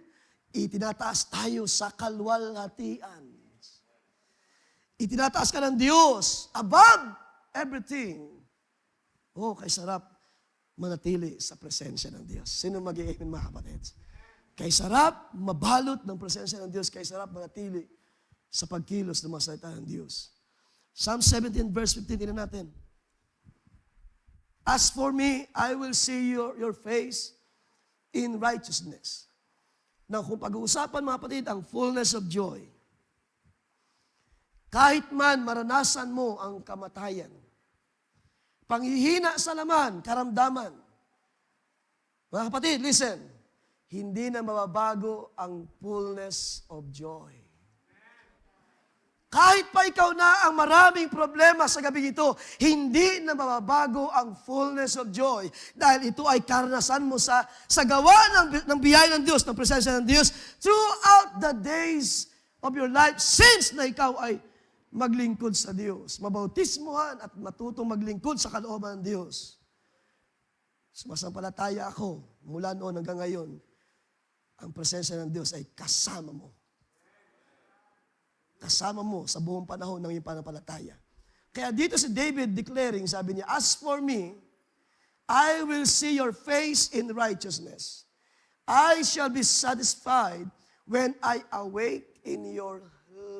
Itinataas tayo sa kalwalhatian. Itinataas ka ng Diyos above everything. Oh, kay sarap manatili sa presensya ng Diyos. Sino mag-i-amen, mga kapatid? Kay sarap mabalot ng presensya ng Diyos, kay sarap manatili sa pagkilos ng mga salita ng Diyos. Psalm 17 verse 15, tingnan natin. As for me, I will see your face in righteousness. Now, kung pag-uusapan, mga kapatid, ang fullness of joy, kahit man maranasan mo ang kamatayan, panghihina sa laman, karamdaman. Mga kapatid, listen, hindi na mababago ang fullness of joy. Kahit pa ikaw na ang maraming problema sa gabi ito, hindi na mababago ang fullness of joy. Dahil ito ay karanasan mo sa gawa ng biyaya ng Diyos, ng presensya ng Diyos, throughout the days of your life, since na ikaw ay maglingkod sa Diyos, mabautismuhan at matutong maglingkod sa kalooban ng Diyos. Sumasampalataya ako mula noon hanggang ngayon, ang presensya ng Diyos ay kasama mo. Kasama mo sa buong panahon ng iyong pananampalataya. Kaya dito si David declaring, sabi niya, as for me, I will see your face in righteousness. I shall be satisfied when I awake in your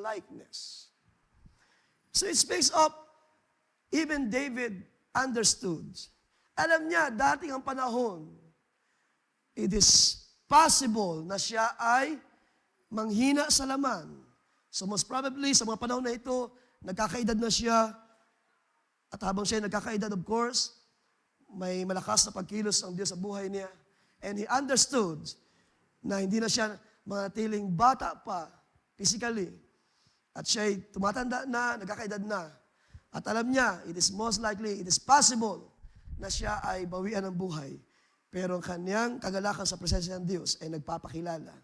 likeness. So it speaks of, even David understood. Alam niya, dating ang panahon, it is possible na siya ay manghina sa laman. So most probably, sa mga panahon na ito, nagkakaedad na siya. At habang siya nagkakaedad, of course, may malakas na pagkilos ang Diyos sa buhay niya. And he understood na hindi na siya manatiling bata pa, physically. At siya'y tumatanda na, nagkakaedad na. At alam niya, it is most likely, it is possible na siya ay bawian ng buhay. Pero ang kanyang kagalakan sa presensya ng Diyos ay nagpapakilala.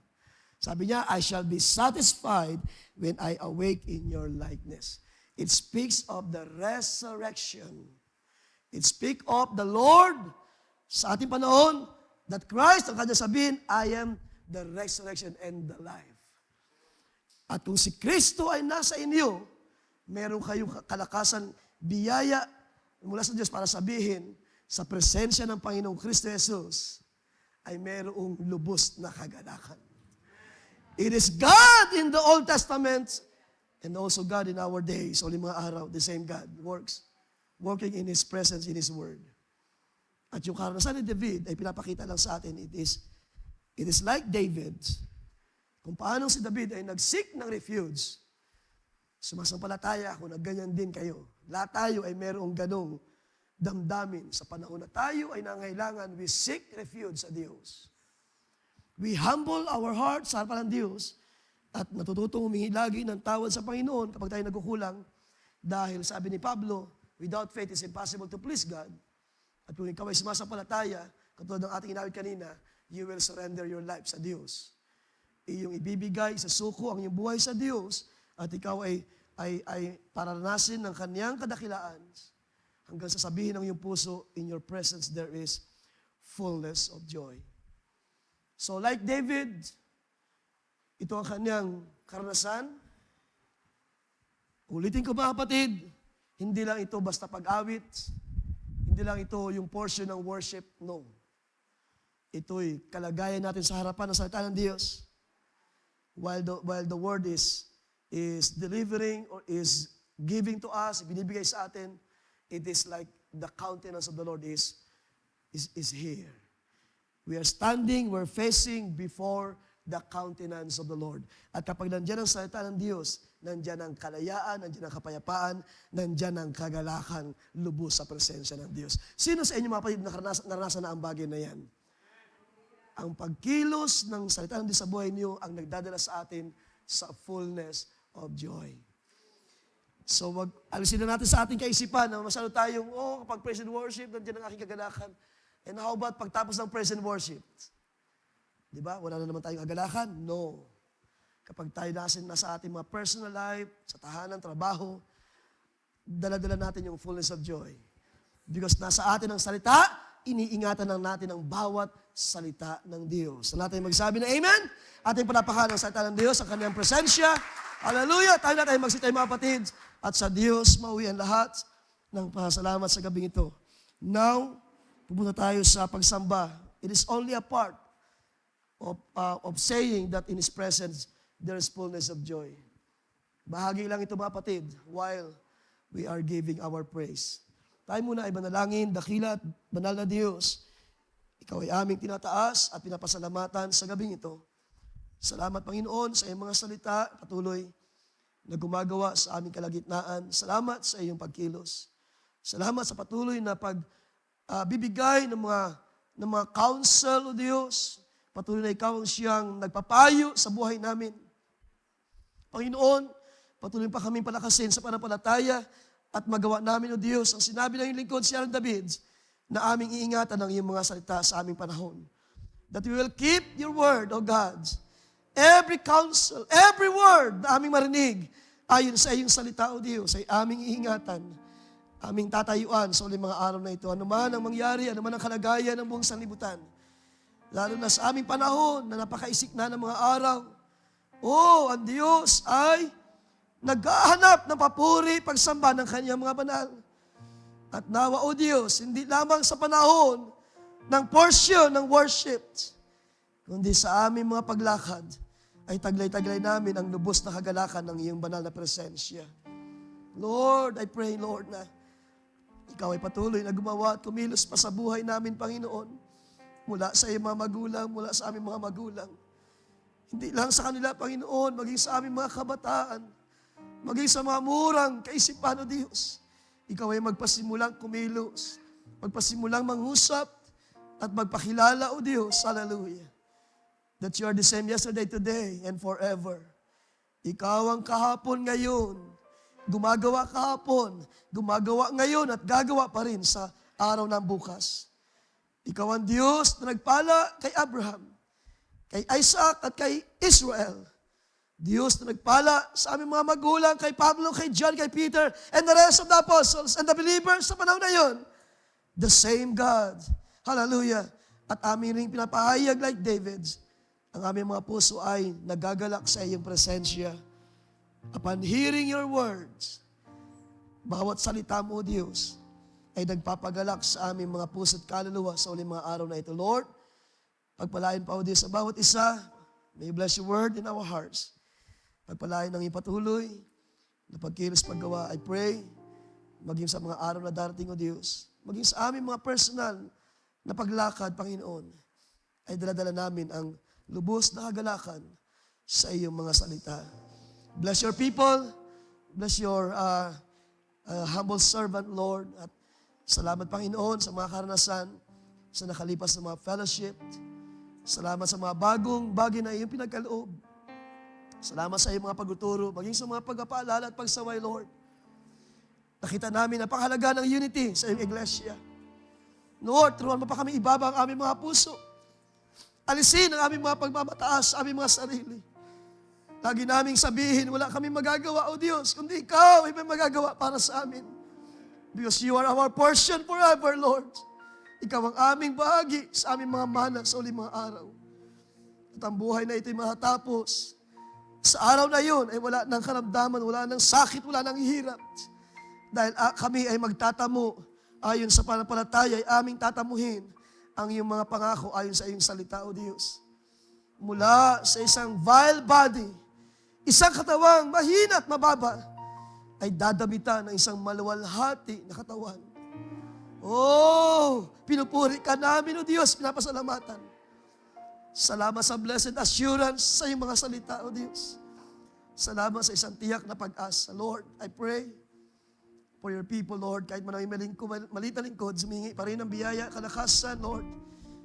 Sabi niya, I shall be satisfied when I awake in your likeness. It speaks of the resurrection. It speaks of the Lord sa ating panahon that Christ, ang kanya sabihin, I am the resurrection and the life. At kung si Kristo ay nasa inyo, meron kayong kalakasan, biyaya mula sa Diyos para sabihin, sa presensya ng Panginoong Kristo Jesus, ay merong lubos na kagalakan. It is God in the Old Testament and also God in our days. Only mga araw, the same God works, working in His presence, in His Word. At yung karanasan ni David ay pinapakita lang sa atin, it is like David. Kung paano si David ay nag-seek ng refuge, sumasampalataya ako na ganyan din kayo. Lahat tayo ay merong ganong damdamin sa panahon na tayo ay nangailangan, we seek refuge sa Diyos. We humble our hearts sa harapan ng Diyos at natututong humingi lagi ng tawad sa Panginoon kapag tayo nagkukulang dahil sabi ni Pablo, without faith it's impossible to please God. At kung ikaw ay sumasampalataya, katulad ng ating inawit kanina, you will surrender your life sa Diyos. Iyong ibibigay sa suko ang iyong buhay sa Diyos at ikaw ay paranasin ng Kanyang kadakilaan hanggang sasabihin ng iyong puso, in your presence there is fullness of joy. So like David, ito ang kanyang karanasan. Ulitin ko mga kapatid, hindi lang ito basta pag-awit, hindi lang ito yung portion ng worship, no. Ito'y kalagayan natin sa harapan ng salita ng Diyos. While the word is delivering or is giving to us, binibigay sa atin, it is like the countenance of the Lord is here. We are standing, we're facing before the countenance of the Lord. At kapag nandyan ang salita ng Diyos, nandyan ang kalayaan, nandyan ang kapayapaan, nandyan ang kagalakan, lubos sa presensya ng Diyos. Sino sa inyo mga kapatid naranasan na ang bagay na yan? Ang pagkilos ng salita ng Diyos sa buhay niyo ang nagdadala sa atin sa fullness of joy. So wag alisin na natin sa ating kaisipan na masyado tayong, kapag praise and worship, nandiyan ang aking kagalakan. And how about pagtapos ng praise and worship? Di ba? Wala na naman tayong kagalakan? No. Kapag tayo nasa ating mga personal life, sa tahanan, trabaho, dala-dala natin yung fullness of joy. Because nasa atin ang salita, iniingatan lang natin ang bawat salita ng Diyos. Sa lahat tayo magsabi na amen, ating panapakan ang salita ng Diyos, ang kanyang presensya. Hallelujah! Tayo na tayo magsitay mga kapatid. At sa Diyos, mauwi ang lahat ng pasalamat sa gabing ito. Now, pupunta tayo sa pagsamba. It is only a part of saying that in His presence, there is fullness of joy. Bahagi lang ito mga kapatid while we are giving our praise. Tayo muna ay manalangin, dakila at banal na Diyos. Ikaw ay aming tinataas at pinapasalamatan sa gabing ito. Salamat, Panginoon, sa iyong mga salita, patuloy na gumagawa sa aming kalagitnaan. Salamat sa iyong pagkilos. Salamat sa patuloy na bibigay ng mga counsel, O Diyos. Patuloy na ikaw ang siyang nagpapayo sa buhay namin. Panginoon, patuloy pa kaming palakasin sa panampalataya at magawa namin, O Diyos, ang sinabi ng iyong lingkod si Aaron David, na aming iingatan ang iyong mga salita sa aming panahon. That we will keep your word, O God. Every counsel, every word na aming marinig, ayon sa iyong salita, O Diyos, ay aming iingatan, aming tatayuan sa uling mga araw na ito. Ano man ang mangyari, ano man ang kalagayan ng buong sanlibutan. Lalo na sa aming panahon na napakaisik na ng mga araw, ang Diyos ay naghahanap ng papuri, pagsamba ng kanyang mga banal. At nawa, O Diyos, hindi lamang sa panahon ng portion ng worship, kundi sa aming mga paglakad, ay taglay-taglay namin ang lubos na kagalakan ng iyong banal na presensya. Lord, I pray, Lord, na ikaw ay patuloy na gumawa at kumilos pa sa buhay namin, Panginoon. mula sa iyong mga magulang, mula sa aming mga magulang. Hindi lang sa kanila, Panginoon, maging sa aming mga kabataan, maging sa mga murang kaisipan, O Diyos. Ikaw ay magpasimulang kumilos, magpasimulang mangusap, at magpakilala, O Diyos, hallelujah, that you are the same yesterday, today, and forever. Ikaw ang kahapon ngayon, gumagawa kahapon, gumagawa ngayon, at gagawa pa rin sa araw ng bukas. Ikaw ang Diyos na nagpala kay Abraham, kay Isaac at kay Israel. Diyos na nagpala sa aming mga magulang, kay Pablo, kay John, kay Peter, and the rest of the apostles and the believers sa panahon na yun. The same God. Hallelujah. At amin ring pinapahayag like David, ang aming mga puso ay nagagalak sa iyong presensya. Upon hearing your words, bawat salita mo, Diyos, ay nagpapagalak sa aming mga puso at kaluluwa sa uling mga araw na ito. Lord, pagpalain pa, O Diyos, sa bawat isa. May you bless your word in our hearts. Pagpalain ng ipatuloy na pagkilos paggawa, I pray, maging sa mga araw na darating, O Diyos, maging sa aming mga personal na paglakad, Panginoon, ay daladala namin ang lubos na kagalakan sa iyong mga salita. Bless your people. Bless your humble servant, Lord. At salamat, Panginoon, sa mga karanasan, sa nakalipas na mga fellowship. Salamat sa mga bagong bagay na iyong pinagkaloob. Salamat sa iyong mga pagtuturo, maging sa mga pagpapaalala at pagsaway, Lord. Nakita namin ang pangalaga ng unity sa iyong iglesia. Lord, turuan mo pa kami ibaba ang aming mga puso. Alisin ang aming mga pagmamataas, aming mga sarili. Lagi naming sabihin, wala kaming magagawa, O Diyos, kundi Ikaw ay may magagawa para sa amin. Because You are our portion forever, Lord. Ikaw ang aming bahagi sa aming mga mana sa uling mga araw. At ang buhay na ito'y matatapos. Sa araw na yun, ay wala ng karamdaman, wala ng sakit, wala ng hirap. Dahil kami ay magtatamo ayon sa pananampalataya, ay aming tatamuhin ang iyong mga pangako ayon sa iyong salita, O Diyos. Mula sa isang vile body, isang katawang mahina at mababa, ay dadamitan ng isang maluwalhati na katawan. Oh, pinupuri ka namin, O Diyos, pinapasalamatan. Salamat sa blessed assurance sa iyong mga salita, O Diyos. Salamat sa isang tiyak na pag-asa. Lord, I pray for your people, Lord, kahit man ang maliit na lingkod, sumingi pa rin ng biyaya, kalakasan, Lord,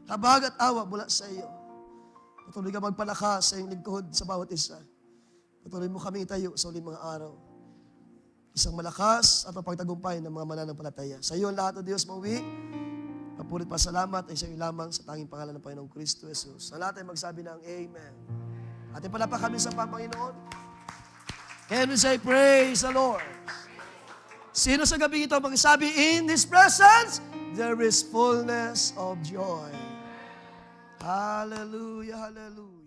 habag at awa mula sa iyo. Patuloy ka magpalakas sa iyong lingkod sa bawat isa. Patuloy mo kami itayo sa uling mga araw. Isang malakas at mapagtagumpay ng mga mananampalataya. Sa iyo ang lahat, O Diyos, mauwi. Papurit pa salamat ay sa iyo lamang sa tanging pangalan ng Panginoong Kristo Jesus. Sa lahat ay magsabi ng Amen. Atin pala pa kami sa Panginoon. Can we say praise the Lord? Sino sa gabi ito magsabi, in His presence, there is fullness of joy. Hallelujah, hallelujah.